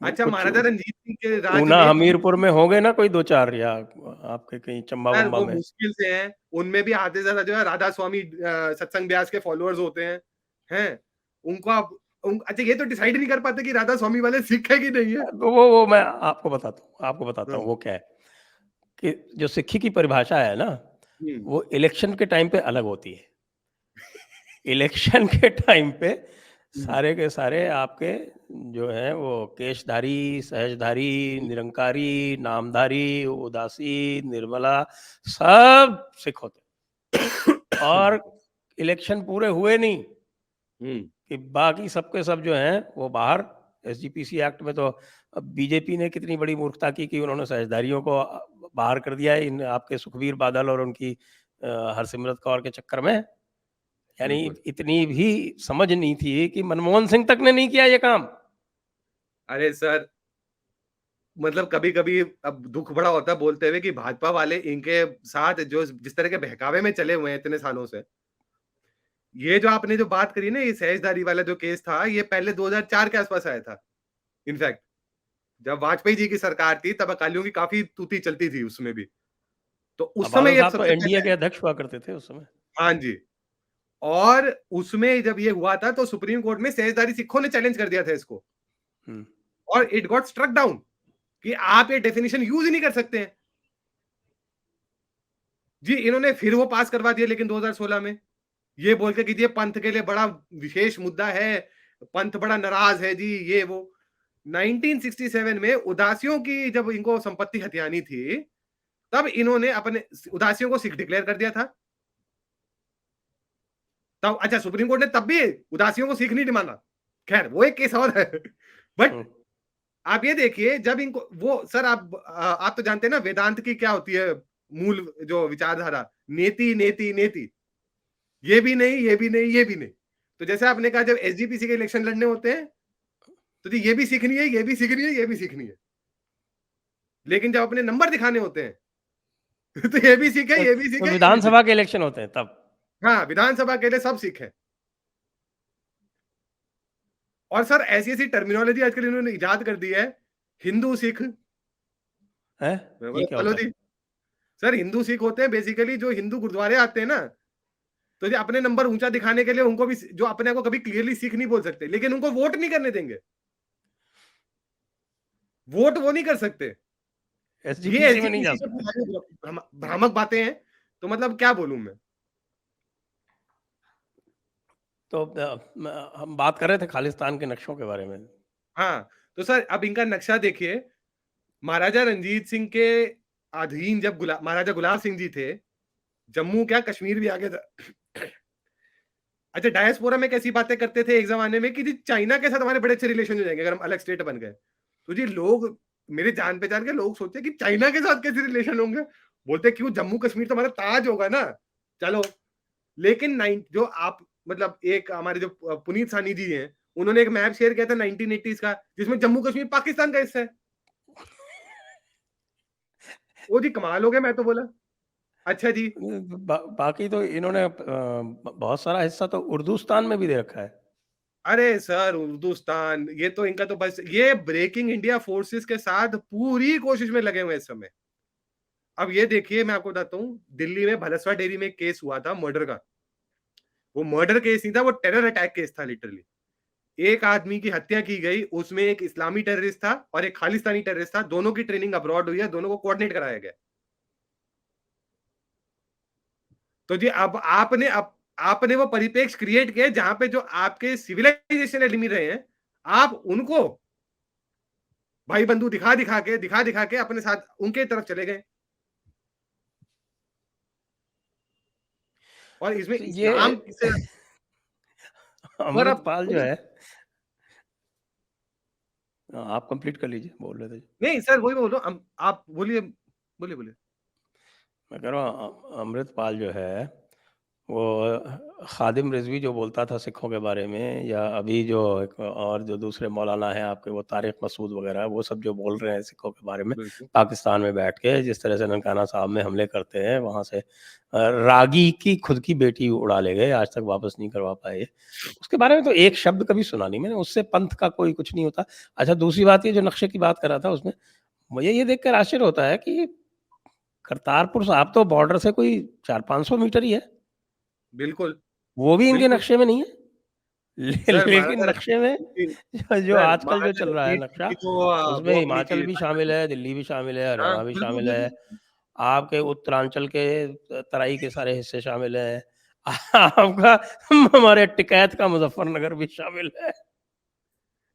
वो अच्छा, कुछ महाराजा रंजीत सिंह के राज ऊना, में हमीरपुर में होंगे ना कोई 2-4 या आपके कहीं सर चंबा-वंबा वो में? मुश्किल से हैं, उनमें भी आधे से ज्यादा जो है राधा स्वामी सत्संग ब्यास के फॉलोअर्स होते हैं? उनको आप अच्छा ये तो डिसाइड नहीं कर पाते कि राधा स्वामी वाले सिख है कि नहीं है। वो मैं आपको बताता हाँ, हूँ वो क्या है, कि जो सिक्खी की परिभाषा है ना, हुँ, वो इलेक्शन के टाइम पे अलग होती है। इलेक्शन के टाइम पे हुँ, सारे के सारे आपके जो हैं वो केशधारी, सहजधारी, हुँ, निरंकारी, नामधारी, उदासी, निर्मला सब सिख होते हैं। और इलेक्शन पूरे हुए नहीं हुँ, कि बाकी सबके सब जो हैं वो बाहर। एसजीपीसी एक्ट में तो अब बीजेपी ने कितनी बड़ी मूर्खता की कि उन्होंने सहजधारियों को बाहर कर दिया है इन आपके सुखबीर बादल और उनकी हरसिमरत कौर के चक्कर में। यानी बिल्कुल। इतनी भी समझ नहीं थी कि मनमोहन सिंह तक ने नहीं किया ये काम। अरे सर, मतलब कभी-कभी अब दुःख बड़ा होता है बोलते हुए कि भाजपा वाले इनके साथ जो जिस तरह के बहकावे में चले हुए हैं इतने सालों से, ये जो आपने जो बात करी ना ये सहजधारी वाला जो केस था, ये पहले 2004 के आस-पास आया था। इनफैक्ट जब वाजपेयी जी की सरकार थी तब अकालियों की काफ़ी तूती चलती थी उसमें भी। तो उस समय बादल ये साहब तो सबसे एनडीए पहले के अध्यक्ष हुआ करते थे उस समय। हाँ जी। और उसमें जब ये हुआ था तो सुप्रीम कोर्ट में सेजदारी सिखों ने चैलेंज कर दिया था इसको हुँ। और इट गॉट स्ट्रक डाउन कि आप ये डेफिनेशन यूज ही नहीं कर सकते हैं। जी इन्होंने फिर वो पास करवा दिया लेकिन 2016 में ये बोल के कि ये पंथ के लिए बड़ा विशेष मुद्दा है, पंथ बड़ा नाराज है जी ये वो। 1967 में उदासियों की जब इनको संपत्ति हथियानी थी, तब इन्होंने अपने उदासियों को सिख डिक्लेयर कर दिया था। तब अच्छा सुप्रीम कोर्ट ने तब भी उदासियों को सिख नहीं माना। खैर वो एक केस और है। बट हुँ। आप ये देखिए जब इनको वो सर आप तो जानते हैं ना वेदांत की क्या होती है मूल जो विचारधारा, नेति नेति नेति। ये भी नहीं, ये भी नहीं, ये भी नहीं। तो जैसे आपने कहा जब एसजीपीसी के इलेक्शन लड़ने होते हैं, तो जी ये भी सीखनी है, ये भी सीखनी है, ये भी सीखनी है। लेकिन जब अपने नंबर दिखाने होते हैं, तो ये भी सीखे, ये भी तो सीखे, ये भी विधानसभा सीखे। के इलेक्शन होते हैं तब। हाँ, विधानसभा के लिए सब सीखे। और सर ऐसी-ऐसी टर्मिनोलॉजी आजकल इन्होंने इजाद कर दी है, हिंदू सिख। हैं? मैं ये बोला क्या चलो होता है? जी। सर हिंदू सिख होते हैं बेसिकली जो हिंदू गुरुद्वारे आते हैं ना, तो ये अपने नंबर ऊंचा दिखाने के लिए उनको भी जो अपने को कभी क्लियरली सिख नहीं बोल सकते, लेकिन उनको वोट नहीं करने देंगे। वोट वो नहीं कर सकते। ये एसजीपीसी में नहीं जा एसजीपीसी के सकते। पुरानी भ्रामक बातें हैं, तो मतलब क्या बोलूं मैं। तो हम बात कर रहे थे खालिस्तान के नक्शों के बारे में। हाँ, तो सर अब इनका नक्शा देखिए, महाराजा रंजीत सिंह के अधीन जब महाराजा गुलाब सिंह जी थे, जम्मू क्या कश्मीर भी आ गया था। अच्छा डायस्पोरा में कैसी बातें करते थे एक ज़माने में कि जी चाइना के साथ हमारे बड़े अच्छे रिलेशन हो जाएँगे अगर हम अलग स्टेट बन गए। तो जी लोग मेरे जान-पहचान के लोग सोचते हैं कि चाइना के साथ कैसे रिलेशन होंगे? बोलते क्यों जम्मू कश्मीर तो हमारा ताज होगा ना। चलो, लेकिन नाइन जो आप मतलब एक हमारे जो पुनीत सानी जी हैं, उन्होंने एक मैप शेयर किया था 1980s का जिसमें जम्मू कश्मीर पाकिस्तान का हिस्सा है। वो जी कमाल हो गया मैं तो बोला, अच्छा जी। बाकी तो इन्होंने बहुत सारा हिस्सा तो उर्दूस्तान में भी दे रखा है। अरे सर उर्दूस्तान ये तो इनका तो बस ये ब्रेकिंग इंडिया फोर्सेस के साथ पूरी कोशिश में लगे हुए हैं इस समय। अब ये देखिए मैं आपको बताता हूँ, दिल्ली में भलसवा डेयरी में एक केस हुआ था मर्डर का। वो मर्डर केस नहीं था, वो टेरर अटैक केस था लिटरली। एक आदमी की हत्या की गई, उसमें एक इस्लामी टेररिस्ट था और एक खालिस्तानी टेररिस्ट था, दोनों की ट्रेनिंग अब्रॉड हुई है, दोनों को कोऑर्डिनेट कराया गया। तो जी अब आपने वो परिप्रेक्ष्य क्रिएट किया जहां पे जो आपके सिविलाइजेशन एनिमी रहे हैं, आप उनको भाई बंधु दिखा दिखा के अपने साथ उनके तरफ चले गए। और इसमें तो ये इस्लाम से और अब अमृतपाल जो है, आप कंप्लीट कर लीजिए, बोल रहे थे। नहीं सर वही बोल रहा हूँ, आप बोलिए, बोलिए, बोलिए। मैं कह रहा हूँ अमृतपाल जो है, वो खादिम रिजवी जो बोलता था सिखों के बारे में, या अभी जो एक और जो दूसरे मौलाना हैं आपके, वो तारिक मसूद वगैरह, वो सब जो बोल रहे हैं सिखों के बारे में बिल्कुल। पाकिस्तान में बैठ के, जिस तरह से ननकाना साहब में हमले करते हैं, वहाँ से रागी की खुद की बेटी उड़ा ले गए, आज तक वापस नहीं करवा पाए। उसके बारे में तो एक शब्द कभी सुना नहीं मैंने, उससे पंथ का कोई कुछ नहीं होता। अच्छा, दूसरी बात ये जो नक्शे की बात कर रहा था, उसमें मुझे ये देखकर आश्चर्य होता है कि करतारपुर साहब तो बॉर्डर से कोई 400-500 मीटर ही है। बिल्कुल, वो भी इनके बिल्कुल। नक्शे में नहीं है। ले सर लेकिन महाराजा नक्शे में रणजीत सिंह जो सर आजकल जो महाराजा चल रहा है रणजीत सिंह नक्शा, की तो उसमें वो अपनी हिमाचल थी भी ताकत। शामिल है, दिल्ली भी शामिल है, हाँ, हरियाणा भी बिल्कुल, शामिल है, बिल्कुल। आपके उत्तरांचल के तराई के सारे हिस्से शामिल हैं। आपका हमारे टिकैत का मुज़फ्फरनगर भी शामिल है,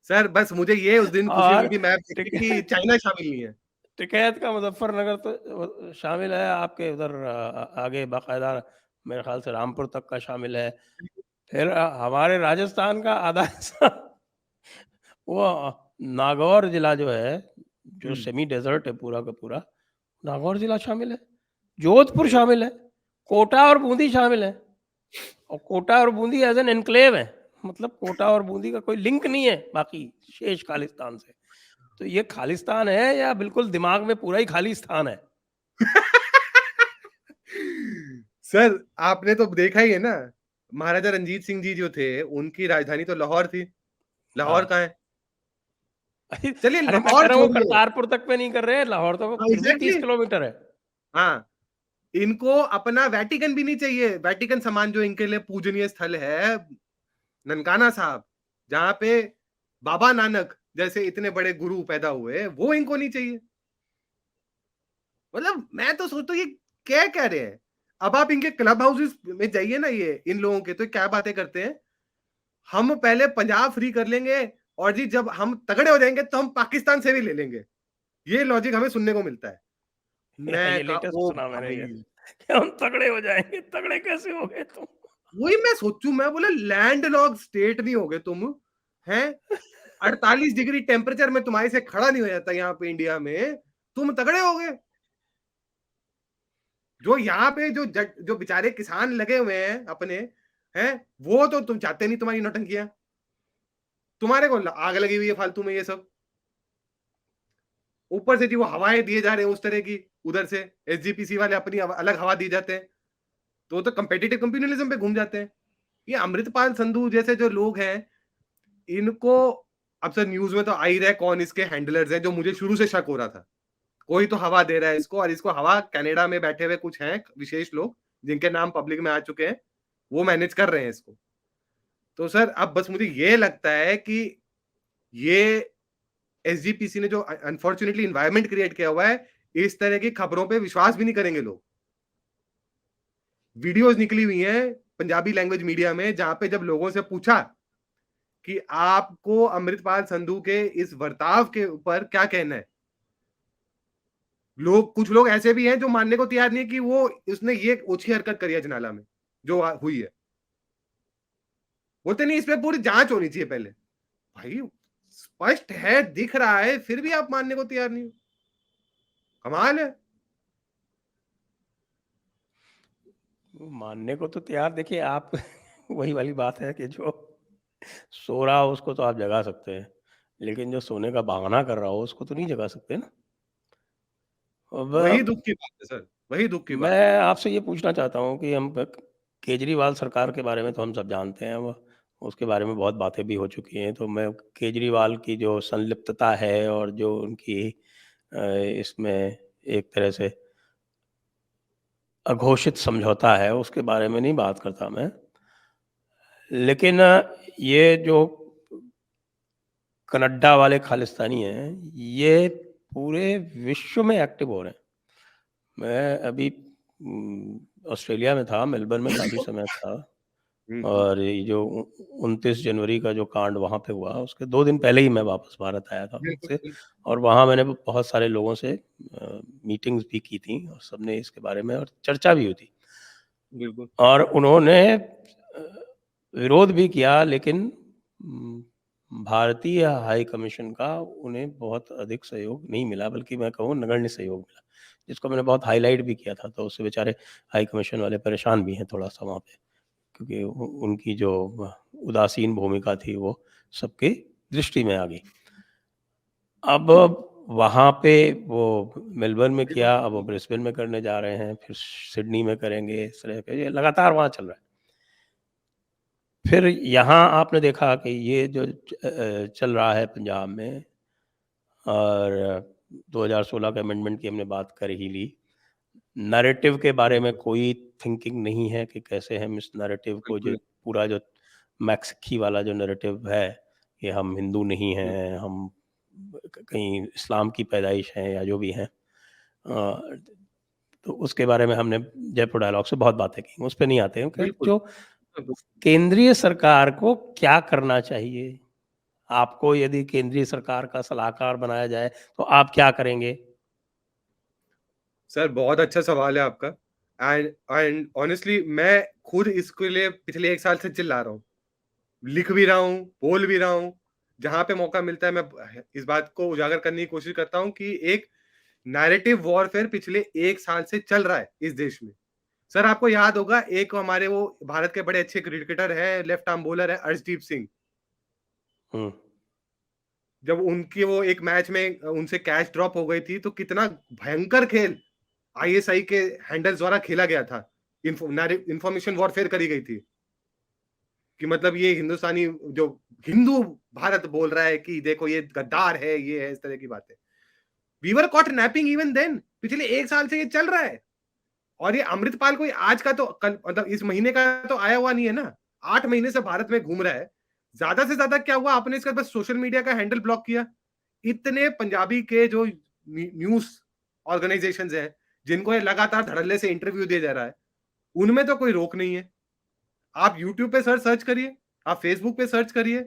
सर बस मुझे ये उस दिन खुशी हुई और थी मैप देख के टिक कि चाइना शामिल नहीं है। टिकैत का मुज़फ्फरनगर तो शामिल है, आपके उधर आगे बाकायदा मेरे ख़्याल से रामपुर तक का शामिल है। फिर हमारे राजस्थान का आधा हिस्सा, वो नागौर ज़िला जो है, जो हुँ, सेमी डेज़र्ट है पूरा का पूरा, नागौर ज़िला शामिल है, जोधपुर सही। शामिल है, कोटा और बूंदी शामिल है, और कोटा और बूंदी एज़ एन एन्क्लेव है। मतलब कोटा और बूंदी का कोई लिंक नहीं है बाकी शेष खालिस्तान से। तो ये खालिस्तान है या बिल्कुल दिमाग में पूरा ही खाली स्थान है? सर आपने तो देखा ही है ना, महाराजा रणजीत सिंह जी जो थे, उनकी राजधानी तो लाहौर थी। लाहौर हाँ। कहाँ है? अरे चलिए अरे मैं कह लाहौर रहा हूँ छोड़िए। करतारपुर तक पे नहीं कर रहे, लाहौर तो हाँ, फिर भी 30 एग्ज़ैक्टली। किलोमीटर है। हाँ, इनको अपना वेटिकन भी नहीं चाहिए। वेटिकन समान जो इनके लिए पूजनीय स्थल है, ननकाना साहब, जहाँ पे बाबा नानक जैसे इतने बड़े गुरु पैदा हुए, वो इनको नहीं चाहिए। मतलब मैं तो सोचता हूँ ये क्या कह रहे हैं? अब आप इनके क्लब हाउसेस में जाइए ना, ये इन लोगों के तो क्या बातें करते हैं, हम पहले पंजाब फ्री कर लेंगे और जी जब हम तगड़े हो जाएँगे तो हम पाकिस्तान से भी ले लेंगे। ये लॉजिक हमें सुनने को मिलता है। मैं ये कहा लेटेस्ट ओ सुना मैंने ये, भाई! कि हम तगड़े हो जाएँगे, तगड़े कैसे हो गए तुम? वही मैं सोचूँ, मैं बोला लैंडलॉर्ड स्टेट नहीं होगे तुम, हैं? 48 डिग्री टेम्परेचर में तुम्हारे से खड़ा नहीं हो जाता यहाँ पे इंडिया में, तुम तगड़े हो गए। जो यहाँ पे जो बेचारे किसान लगे हुए हैं अपने, हैं? वो तो तुम चाहते नहीं तुम्हारी नौटंकियाँ। तुम्हारे को ल आग लगी हुई है फालतू में ये सब। ऊपर से जी वो हवाएँ दिए जा रहे हैं उस तरह की, उधर से एसजीपीसी वाले अपनी अलग हवा दिए जाते हैं। तो वो तो कॉम्पिटिटिव कंपैरिज़न पे घूम जाते हैं। ये अमृतपाल संधू जैसे जो लोग हैं, इनको अब सर न्यूज़ में तो आ ही रहा है कौन इसके हैंडलर्स हैं, जो मुझे शुरू से शक हो रहा था। कोई तो हवा दे रहा है इसको और इसको हवा कनाडा में बैठे हुए कुछ हैं विशेष लोग, जिनके नाम पब्लिक में आ चुके हैं, वो मैनेज कर रहे हैं इसको। तो सर अब बस मुझे ये लगता है कि ये एसजीपीसी ने जो अनफॉर्च्यूनेटली एनवायरनमेंट क्रिएट किया हुआ है, इस तरह की खबरों पे विश्वास भी नहीं करेंगे लोग। वीडियोज़ निकली हुई हैं पंजाबी लैंग्वेज मीडिया में, जहाँ पे जब लोगों से पूछा कि आपको अमृतपाल संधू के इस बर्ताव के ऊपर क्या कहना है? लोग कुछ लोग ऐसे भी हैं जो मानने को तैयार नहीं है कि वो उसने ये ओछी हरकत करी है अजनाला में, जो हुई है। बोलते नहीं इस पे पूरी जाँच होनी चाहिए पहले। भाई स्पष्ट है, दिख रहा है, फिर भी आप मानने को तैयार नहीं हो। कमाल है। मानने को तो तैयार, देखिए आप वही वाली बात है कि जो सो रहा हो उसको तो आप जगा सकते हैं, लेकिन जो सोने का बहाना कर रहा हो उसको तो नहीं जगा सकते ना। अब वही दुःख की बात है सर, वही दुःख की बात है। मैं आपसे ये पूछना चाहता हूँ कि हम केजरीवाल सरकार के बारे में तो हम सब जानते हैं, वो उसके बारे में बहुत बातें भी हो चुकी हैं। तो मैं केजरीवाल की जो संलिप्तता है और जो उनकी इसमें एक तरह से अघोषित समझौता है, उसके बारे में नहीं बात करता मैं। लेकिन ये जो कनाडा वाले खालिस्तानी हैं, ये पूरे विश्व में एक्टिव हो रहे हैं। मैं अभी ऑस्ट्रेलिया में था, मेलबर्न में काफ़ी समय था और ये जो 29 जनवरी का जो कांड वहाँ पे हुआ, उसके 2 दिन पहले ही मैं वापस भारत आया था वहाँ बिल्कुल, से बिल्कुल, और वहाँ मैंने बहुत सारे लोगों से मीटिंग्स भी की थी और सबने इसके बारे में और चर्चा भी हुई थी। बिल्कुल। और उन्होंने विरोध भी किया लेकिन भारतीय हाई कमीशन का उन्हें बहुत अधिक सहयोग नहीं मिला, बल्कि मैं कहूँ नगण्य सहयोग मिला, जिसको मैंने बहुत हाइलाइट भी किया था। तो उससे बेचारे हाई कमीशन वाले परेशान भी हैं थोड़ा-सा वहाँ पे, क्योंकि उनकी जो उदासीन भूमिका थी वो सबकी दृष्टि में आ गई। अब वहाँ पे वो मेलबर्न में किया, अब वो ब्रिस्बेन में करने जा रहे हैं, फिर सिडनी में करेंगे, इस तरह के ये लगातार वहाँ चल रहा है। फिर यहाँ आपने देखा कि ये जो चल रहा है पंजाब में और 2016 के अमेंडमेंट की हमने बात कर ही ली। नैरेटिव के बारे में बिल्कुल, कोई थिंकिंग नहीं है कि कैसे हम इस नैरेटिव को जो बिल्कुल। पूरा जो मैक्सिकी वाला जो नैरेटिव है कि हम हिंदू नहीं हुँ, हैं, हम कहीं इस्लाम की पैदाइश हैं या जो भी हैं। तो उसके बारे में हमने जयपुर डायलॉग से बहुत बातें की, उस पे नहीं आते हैं कि बिल्कुल। जो केंद्रीय सरकार को क्या करना चाहिए? आपको यदि केंद्रीय सरकार का सलाहकार बनाया जाए, तो आप क्या करेंगे? सर बहुत अच्छा सवाल है आपका एंड एंड ऑनेस्टली मैं खुद इसके लिए पिछले 1 साल से चिल्ला रहा हूँ। लिख भी रहा हूँ, बोल भी रहा हूँ। जहाँ पे मौका मिलता है मैं इस बात को उजागर करने की कोशिश करता हूँ कि एक नैरेटिव वॉरफेयर पिछले 1 साल से चल रहा है इस देश में। सर आपको याद होगा एक हमारे वो भारत के बड़े अच्छे क्रिकेटर हैं, लेफ्ट आर्म बॉलर है अर्शदीप सिंह। हुँ, जब उनकी वो एक मैच में उनसे कैच ड्रॉप हो गई थी तो कितना भयंकर खेल आईएसआई के हैंडल्स द्वारा खेला गया था। इंफॉर्मेशन वॉरफेयर करी गई थी कि मतलब ये हिंदुस्तानी जो हिंदू भारत बोल रहा है कि देखो ये गद्दार है, ये है, इस तरह की बातें। We were caught napping even then पिछले 1 साल से ये चल रहा है। और ये अमृतपाल कोई आज का तो कल मतलब इस महीने का तो आया हुआ नहीं है ना। 8 महीने से भारत में घूम रहा है। ज़्यादा से ज़्यादा क्या हुआ आपने इसका बस सोशल मीडिया का हैंडल ब्लॉक किया। इतने पंजाबी के जो न्यूज़ ऑर्गनाइजेशंस हैं, जिनको ये लगातार धड़ल्ले से इंटरव्यू दिया जा रहा है, उनमें तो कोई रोक नहीं है। आप यूट्यूब पे सर्च करिए, आप फेसबुक पे सर्च करिए,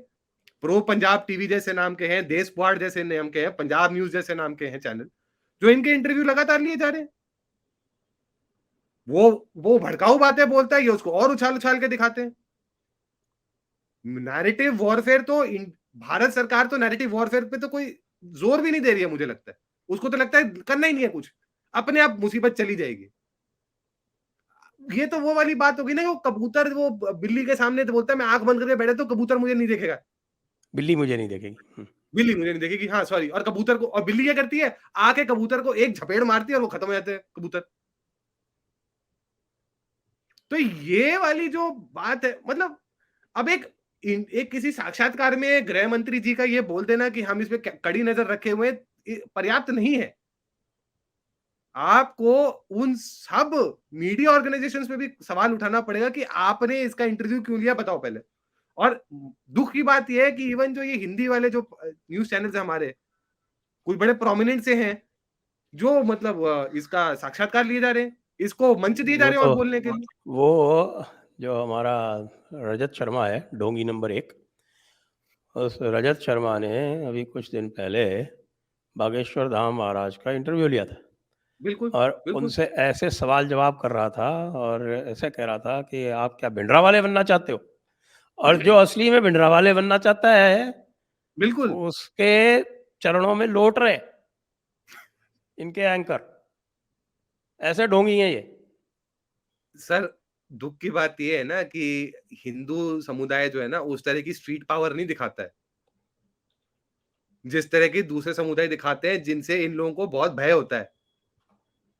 प्रो पंजाब टीवी जैसे नाम के हैं, देश क्वाड जैसे नाम के हैं, पंजाब न्यूज़ जैसे नाम के हैं चैनल, जो इनके इंटरव्यू लगातार लिए जा रहे हैं। वो भड़काऊ बातें बोलता है, ये उसको और उछाल-उछाल के दिखाते हैं। नैरेटिव वॉरफेयर तो भारत सरकार तो नैरेटिव वॉरफेयर पे तो कोई जोर भी नहीं दे रही है मुझे लगता है। उसको तो लगता है करना ही नहीं है कुछ। अपने आप मुसीबत चली जाएगी। ये तो वो वाली बात होगी ना वो कबूतर वो बिल्ली के सामने तो बोलता है मैं आँख बंद करके बैठा तो कबूतर मुझे नहीं देखेगा। बिल्ली मुझे नहीं देखेगी। हुँ, बिल्ली मुझे नहीं देखेगी हाँ सॉरी और कबूतर को और बिल्ली क्या करती है? आके कबूतर को एक झपेड़ मारती है और वो खत्म हो जाते हैं कबूतर। तो ये वाली जो बात है मतलब अब एक किसी साक्षात्कार में गृह मंत्री जी का ये बोल देना कि हम इस पे कड़ी नजर रखे हुए हैं, पर्याप्त नहीं है। आपको उन सब मीडिया ऑर्गेनाइजेशंस पे भी सवाल उठाना पड़ेगा कि आपने इसका इंटरव्यू क्यों लिया बताओ पहले। और दुख की बात यह है कि इवन जो ये हिंदी वाले जो न्यूज़ चैनल्स हैं हमारे, कोई बड़े प्रोमिनेंट से हैं, जो मतलब इसका साक्षात्कार लिए जा रहे हैं, इसको मंच दिए जा वो रहे हैं और तो बोलने के लिए। वो जो हमारा रजत शर्मा है, ढोंगी नंबर 1, उस रजत शर्मा ने अभी कुछ दिन पहले बागेश्वर धाम महाराज का इंटरव्यू लिया था बिल्कुल, और बिल्कुल, उनसे ऐसे सवाल जवाब कर रहा था और ऐसे कह रहा था कि आप क्या भिंडरावाले बनना चाहते हो? और जो असली में भिंडरावाले बनना चाहता है, बिल्कुल। उसके चरणों में लोट रहे इनके एंकर। ऐसे ढोंगी हैं ये। सर, दुःख की बात ये है ना कि हिंदू समुदाय जो है ना, उस तरह की स्ट्रीट पावर नहीं दिखाता है। जिस तरह के दूसरे समुदाय दिखाते हैं, जिनसे इन लोगों को बहुत भय होता है।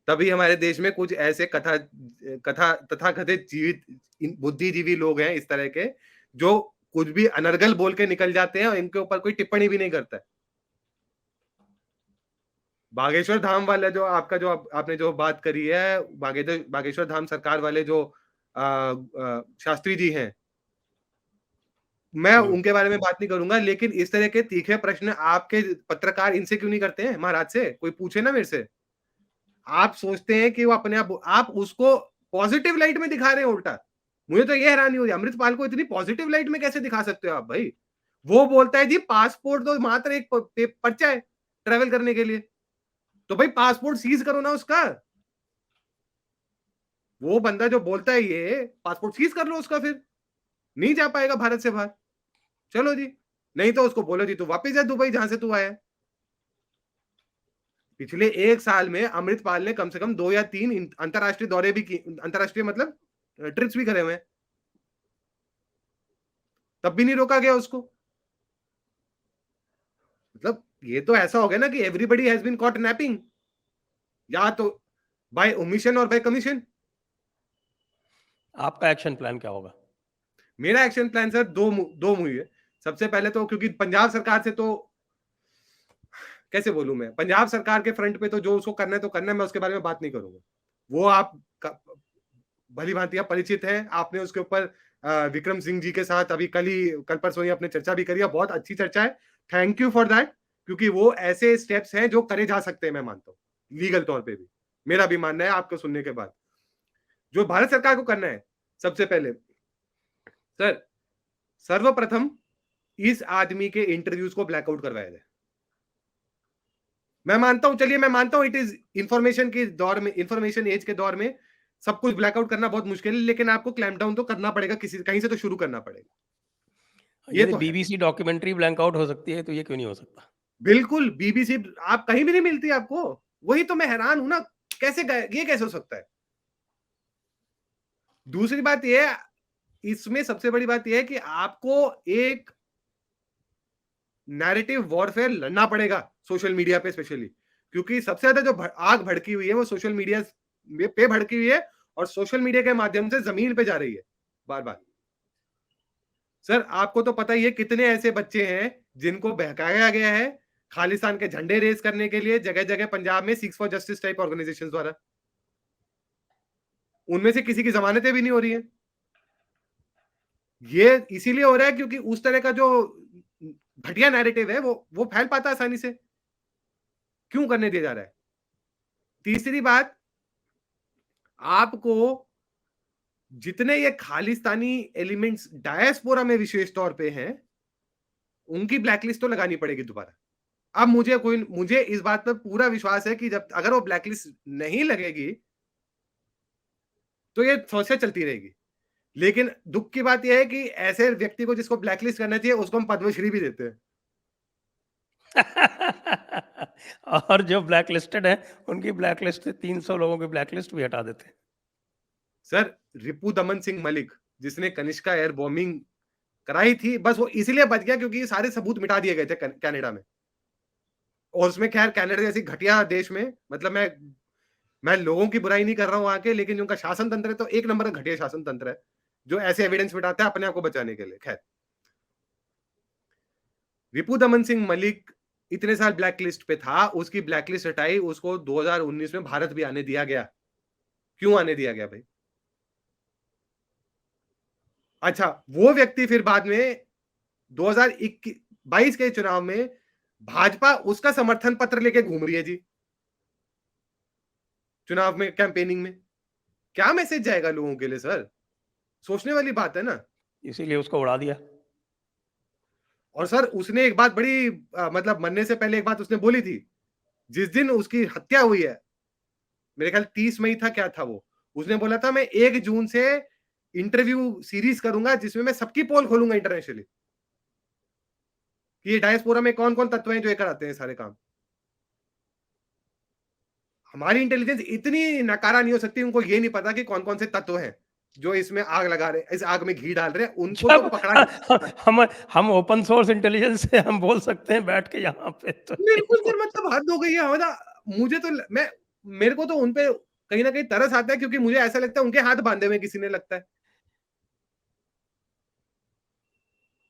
तभी हमारे देश में कुछ ऐसे कथा तथाकथित जीवित बुद्धिजीवी लोग हैं इस तरह के, जो कुछ भी अनर्गल बोल के निकल जाते हैं और इनके ऊपर कोई टिप्पणी भी नहीं करता है। बागेश्वर धाम वाला जो आपका जो आपने जो बात करी है, बागेश्वर धाम सरकार वाले जो शास्त्री जी हैं, मैं उनके बारे में बात नहीं करूंगा, लेकिन इस तरह के तीखे प्रश्न आपके पत्रकार इनसे क्यों नहीं करते हैं, महाराज से? कोई पूछे ना मेरे से। आप सोचते हैं कि वो अपने आप उसको पॉजिटिव लाइट में दिखा रहे हैं उल्टा। मुझे तो ये हैरानी हो रही है, अमृतपाल को इतनी पॉजिटिव लाइट में कैसे दिखा सकते हो आप भाई? वो बोलता है जी पासपोर्ट तो मात्र एक पर्चा है ट्रैवल करने के लिए, तो भाई पासपोर्ट सीज करो ना उसका। वो बंदा जो बोलता है ये, पासपोर्ट सीज कर लो उसका, फिर नहीं जा पाएगा भारत से बाहर। चलो जी, नहीं तो उसको बोलो जी तू वापस जा दुबई जहां से तू आया। पिछले 1 साल में अमृतपाल ने कम से कम 2 या 3 अंतरराष्ट्रीय दौरे भी किए, अंतरराष्ट्रीय मतलब ट्रिप्स भी करे हुए हैं, तब भी नहीं रोका गया उसको। मतलब ये तो ऐसा हो गया ना कि everybody has been caught napping, या तो बाय ओमिशन और बाय कमीशन। आपका एक्शन प्लान क्या होगा? मेरा एक्शन प्लान सर दो मुही है। सबसे पहले तो क्योंकि पंजाब सरकार से तो कैसे बोलूं मैं, पंजाब सरकार के फ्रंट पे तो जो उसको करना है तो करना है, मैं उसके बारे में बात नहीं करूंगा। वो आप भली भांति आप परिचित हैं, आपने उसके ऊपर विक्रम सिंह जी के साथ अभी कल परसों ही आपने चर्चा भी करी है, बहुत अच्छी चर्चा है, थैंक यू फॉर दैट। क्योंकि वो ऐसे स्टेप्स हैं जो करे जा सकते हैं, मैं मानता हूँ लीगल तौर पे भी, मेरा भी मानना है आपको सुनने के बाद। जो भारत सरकार को करना है, सबसे पहले सर, सर्वप्रथम इस आदमी के इंटरव्यूज को ब्लैकआउट करवाया जाए। मैं मानता हूं, चलिए मैं मानता हूं इट इज इंफॉर्मेशन के दौर में, इंफॉर्मेशन एज के दौर में सब कुछ ब्लैकआउट करना बहुत मुश्किल है, लेकिन आपको क्लैम्प डाउन तो करना पड़ेगा, किसी कहीं से तो शुरू करना पड़ेगा। ये यदि तो है बीबीसी डॉक्यूमेंट्री ब्लैंक आउट हो सकती है, तो ये क्यों नहीं हो सकता? बिल्कुल। बीबीसी आप कहीं भी नहीं मिलती आपको, वही तो मैं हैरान हूं ना, कैसे ये कैसे हो सकता है? दूसरी बात ये है, इसमें सबसे बड़ी बात यह है कि आपको एक नैरेटिव वॉरफेयर लड़ना पड़ेगा सोशल मीडिया पे स्पेशली, क्योंकि सबसे ज्यादा जो आग भड़की हुई है वो सोशल मीडिया पे भड़की हुई है, और सोशल मीडिया के माध्यम से जमीन पे जा रही है बार बार। सर आपको तो पता ही है कितने ऐसे बच्चे हैं जिनको बहकाया गया है खालिस्तान के झंडे रेस करने के लिए जगह जगह पंजाब में Sikhs for Justice type organisation द्वारा, उनमें से किसी की जमानतें भी नहीं हो रही है। ये इसीलिए हो रहा है क्योंकि उस तरह का जो घटिया नैरेटिव है वो फैल पाता आसानी से, क्यों करने दिया जा रहा है? तीसरी बात, आपको जितने ये खालिस्तानी एलिमेंट्स डायस्पोरा में विशेष तौर पे हैं, उनकी ब्लैकलिस्ट तो लगानी पड़ेगी दोबारा। अब मुझे इस बात पर पूरा विश्वास है कि जब अगर वो ब्लैकलिस्ट नहीं लगेगी तो ये समस्या चलती रहेगी। लेकिन दुख की बात यह है कि ऐसे व्यक्ति को जिसको ब्लैकलिस्ट करना चाहिए उसको हम पद्मश्री भी देते हैं। और जो ब्लैक लिस्टेड है, उनकी ब्लैक लिस्ट से 300 लोगों की ब्लैक लिस्ट भी हटा देते हैं। सर रिपू दमन सिंह मलिक, जिसने कनिष्का एयर बॉम्बिंग कराई थी, बस वो इसीलिए बच गया क्योंकि सारे सबूत मिटा दिए गए थे कनाडा में। और उसमें खैर कनाडा जैसी घटिया देश में, मतलब मैं लोगों की बुराई नहीं कर रहा हूं वहां के, लेकिन जो उनका शासन तंत्र है तो एक नंबर का घटिया शासन तंत्र है, जो ऐसे एविडेंस मिटाता है अपने आप को बचाने के लिए। खैर, रिपू दमन सिंह मलिक इतने साल ब्लैक लिस्ट पे था, उसकी ब्लैक लिस्ट हटाई, उसको 2019 में भारत भी आने दिया गया। क्यों आने दिया गया भाई? अच्छा, वो व्यक्ति फिर बाद में 2022 के चुनाव में भाजपा उसका समर्थन पत्र लेके घूम रही है जी, चुनाव में कैंपेनिंग में। क्या मैसेज जाएगा लोगों के लिए सर? सोचने वाली बात है ना। इसीलिए उसको उड़ा दिया। और सर उसने एक बात बड़ी मतलब मरने से पहले एक बात उसने बोली थी, जिस दिन उसकी हत्या हुई है, मेरे ख्याल 30 मई था, क्या था वो, उसने बोला था मैं 1 जून से इंटरव्यू सीरीज करूंगा जिसमें मैं सबकी पोल खोलूंगा इंटरनेशनली, कि ये डायस्पोरा में कौन कौन तत्व हैं जो ये कराते हैं सारे काम। हमारी इंटेलिजेंस इतनी नकारा नहीं हो सकती, उनको ये नहीं पता कि कौन कौन से तत्व हैं जो इसमें आग लगा रहे हैं, इस आग में घी डाल रहे हैं, उनको तो जब पकड़ा। हम ओपन सोर्स इंटेलिजेंस से हम बोल सकते हैं बैठ के यहाँ पे, तो ये बिल्कुल तो सर, मतलब हद हो गई है। मतलब मुझे तो मैं मेरे को तो उनपे कहीं ना कहीं तरस आता है, क्योंकि मुझे ऐसा लगता है उनके हाथ बांधे हुए किसी ने, लगता है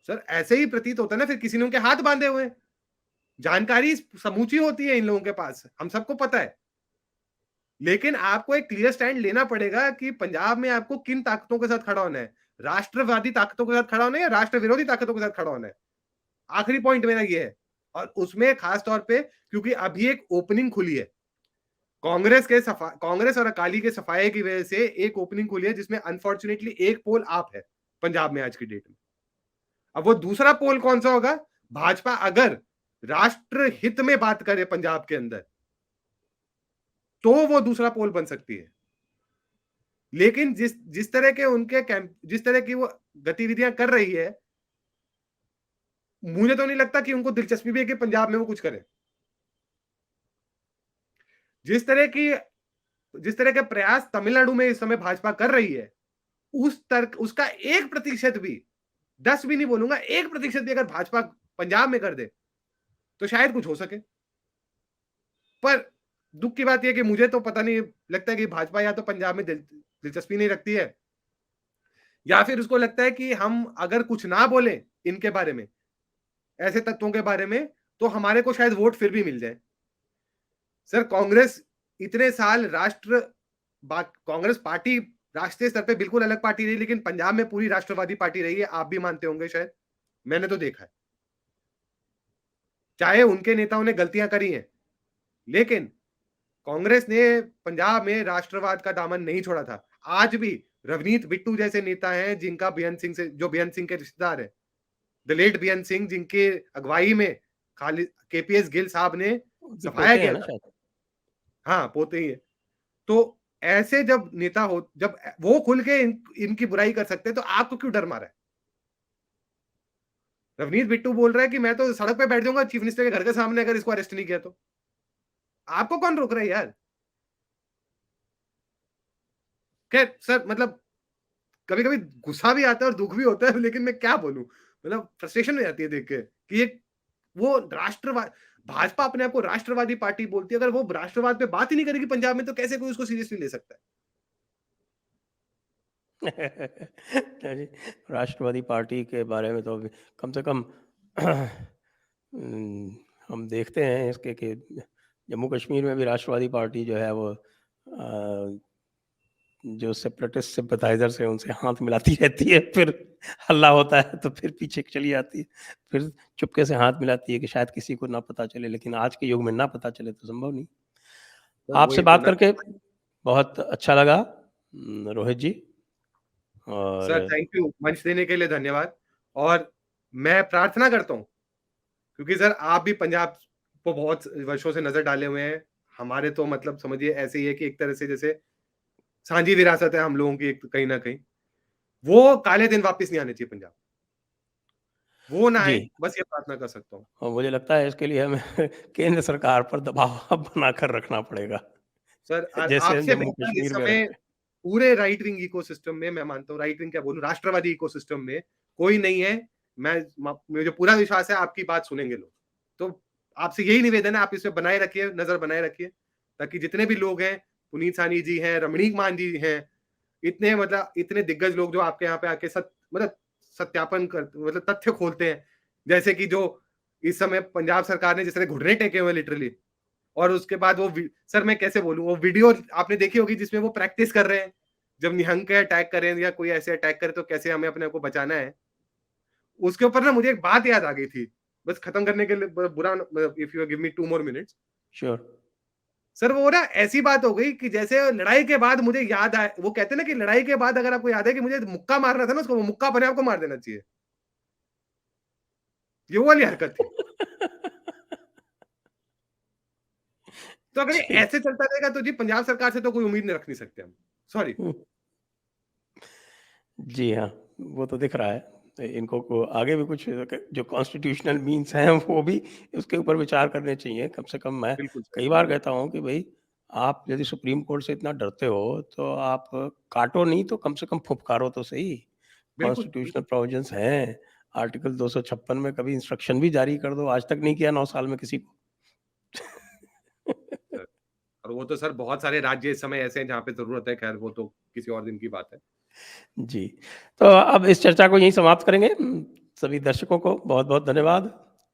सर, ऐसे ही प्रतीत होता है ना, फिर किसी ने उनके हाथ बांधे हुए हैं। जानकारी समूची होती है इन लोगों के पास, हम सबको पता है, लेकिन आपको एक क्लियर स्टैंड लेना पड़ेगा कि पंजाब में आपको किन ताकतों के साथ खड़ा होना है। राष्ट्रवादी ताकतों के साथ खड़ा होना है या राष्ट्र विरोधी ताकतों के साथ खड़ा होना है? आखिरी पॉइंट मेरा ये है। और उसमें खास तौर पे क्योंकि अभी एक ओपनिंग खुली है। कांग्रेस और अकाली के सफाये की वजह से एक ओपनिंग खुली है जिसमें अनफॉर्चुनेटली एक पोल आप है पंजाब में आज की डेट में। अब वो दूसरा पोल कौन सा होगा? भाजपा अगर राष्ट्र हित में बात करे पंजाब के अंदर, तो वो दूसरा पोल बन सकती है। लेकिन जिस तरह के उनके जिस तरह की वो गतिविधियां कर रही है, मुझे तो नहीं लगता कि उनको दिलचस्पी भी है कि पंजाब में वो कुछ करें। जिस तरह की जिस तरह के प्रयास तमिलनाडु में इस समय भाजपा कर रही है, उसका 1% भी, 10 भी नहीं बोलूंगा, 1% भी अगर भाजपा पंजाब में कर दे, तो शायद कुछ हो सके। पर दुख की बात यह कि मुझे तो पता नहीं लगता है कि भाजपा या तो पंजाब में दिलचस्पी नहीं रखती है, या फिर उसको लगता है कि हम अगर कुछ ना बोले इनके बारे में, ऐसे तत्वों के बारे में, तो हमारे को शायद वोट फिर भी मिल जाए। सर, कांग्रेस इतने साल कांग्रेस पार्टी राष्ट्रीय स्तर पे बिल्कुल अलग पार्टी रही, लेकिन पंजाब में पूरी राष्ट्रवादी पार्टी रही है। आप भी मानते होंगे शायद, मैंने तो देखा है। चाहे उनके नेताओं ने गलतियां करी हैं, लेकिन कांग्रेस ने पंजाब में राष्ट्रवाद का दामन नहीं छोड़ा था। आज भी रवनीत बिट्टू जैसे नेता हैं जिनका बेअंत सिंह से, जो बेअंत सिंह के रिश्तेदार है, द लेट बेअंत सिंह, जिनके अगुवाई में खालिद केपीएस गिल साहब ने उनके सफाया पोते हैं किया ना था। शायद। हाँ, पोते ही है। तो ऐसे जब नेता हो, जब वो खुल के इनकी बुराई कर सकते हैं, तो आपको क्यों डर मारा है? रवनीत बिट्टू बोल रहा है कि मैं तो सड़क पे बैठ जाऊंगा चीफ मिनिस्टर के घर के सामने अगर इसको अरेस्ट नहीं किया तो। आपको कौन रोक रहा है यार? खैर सर, मतलब कभी कभी गुस्सा भी आता है और दुख भी होता है, लेकिन मैं क्या बोलूं, मतलब फ्रस्ट्रेशन हो जाती है देख के कि एक वो राष्ट्रवाद, भाजपा अपने आप को राष्ट्रवादी पार्टी बोलती है, अगर वो राष्ट्रवाद पे बात ही नहीं करेगी पंजाब में, तो कैसे कोई उसको सीरियसली ले सकता है? जी, राष्ट्रवादी पार्टी के बारे में तो अभी कम से कम हम देखते हैं इसके कि जम्मू कश्मीर में भी राष्ट्रवादी पार्टी जो है वो जो सेपरेटिस्ट सिंपैथाइजर्स हैं उनसे हाथ मिलाती रहती है, फिर हल्ला होता है तो फिर पीछे चली जाती है, फिर चुपके से हाथ मिलाती है कि शायद किसी को ना पता चले, लेकिन आज के युग में ना पता चले तो संभव नहीं। सर आपसे वही तो बात ना। करके बहुत अच्छा लगा रोहित जी। और सर थैंक यू, मंच देने के लिए धन्यवाद। और मैं प्रार्थना करता हूँ, क्योंकि सर आप भी पंजाब को बहुत वर्षों से नजर डाले हुए हैं। हमारे तो मतलब समझिए ऐसे ही है कि एक तरह से जैसे साझी विरासत है हम लोगों की, एक कहीं ना कहीं वो काले दिन वापस नहीं आने चाहिए पंजाब, वो ना जी, आए, बस ये प्रार्थना कर सकता हूँ। और मुझे लगता है इसके लिए हमें केंद्र सरकार पर दबाव अब बनाकर रखना पड़ेगा, सर जैसे हम आपसे जम्मू बेहतर इस कश्मीर में समय रखते हैं। पूरे राइट विंग इकोसिस्टम में, मैं मानता हूँ राइट विंग क्या बोलूं, राष्ट्रवादी इकोसिस्टम में कोई नहीं है। मुझे पूरा विश्वास है आपकी बात सुनेंगे लोग। तो आपसे यही निवेदन है, आप इसे बनाए रखिए, नजर बनाए रखिए, ताकि जितने भी लोग हैं, पुनीत सानी जी हैं, रमणीक मान जी हैं, इतने मतलब इतने दिग्गज लोग जो आपके यहाँ पे आके मतलब सत्यापन कर, मतलब तथ्य खोलते हैं, जैसे कि जो इस समय पंजाब सरकार ने जिस तरह घुटने टेके हुए लिटरली, और उसके बाद वो सर मैं कैसे बोलूं, वो वीडियो आपने देखी होगी जिसमें वो प्रैक्टिस कर रहे हैं, जब निहंग के अटैक करें या कोई ऐसे अटैक करे तो कैसे हमें अपने आप को बचाना है। उसके ऊपर ना मुझे एक बात याद आ गई थी, बस खत्म करने के लिए, बुरा if you give me 2 more minutes। Sure. Sir वो ना ऐसी बात हो गई कि जैसे लड़ाई के बाद मुझे याद आए, वो कहते हैं ना कि लड़ाई के बाद अगर आपको याद है कि मुझे मुक्का मारना था ना, उसको वो मुक्का अपने आप को मार देना चाहिए। ये वो वाली हरकत थी। तो अगर ये जी। ऐसे चलता रहेगा तो जी पंजाब सरकार से तो कोई उम्मीद नहीं रख नहीं सकते हम। सॉरी। जी हाँ, वो तो दिख रहा है। तो इनको को आगे भी कुछ जो कॉन्स्टिट्यूशनल मीन्स हैं वो भी उसके ऊपर विचार करने चाहिए। कम से कम मैं बिल्कुल सर। कई बार कहता हूँ कि भई आप यदि सुप्रीम कोर्ट से इतना डरते हो तो आप काटो नहीं तो कम से कम फुफकारो तो सही। बिल्कुल कॉन्स्टिट्यूशनल बिल्कुल। प्रोविजंस हैं, आर्टिकल 256 में कभी इंस्ट्रक्शन भी जारी कर दो, आज तक नहीं किया 9 साल में किसी को। सर, और वो तो सर बहुत सारे राज्य इस समय ऐसे हैं जहाँ पे जरूरत है, खैर वो तो किसी और दिन की बात है। जी, तो अब इस चर्चा को यहीं समाप्त करेंगे। सभी दर्शकों को बहुत-बहुत धन्यवाद।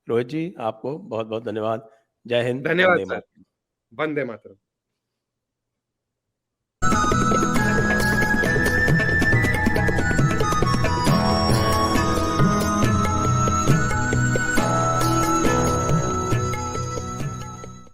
रोहित जी, आपको बहुत-बहुत धन्यवाद। जय हिंद, धन्यवाद वंदे सर। मातरम। वंदे मातरम।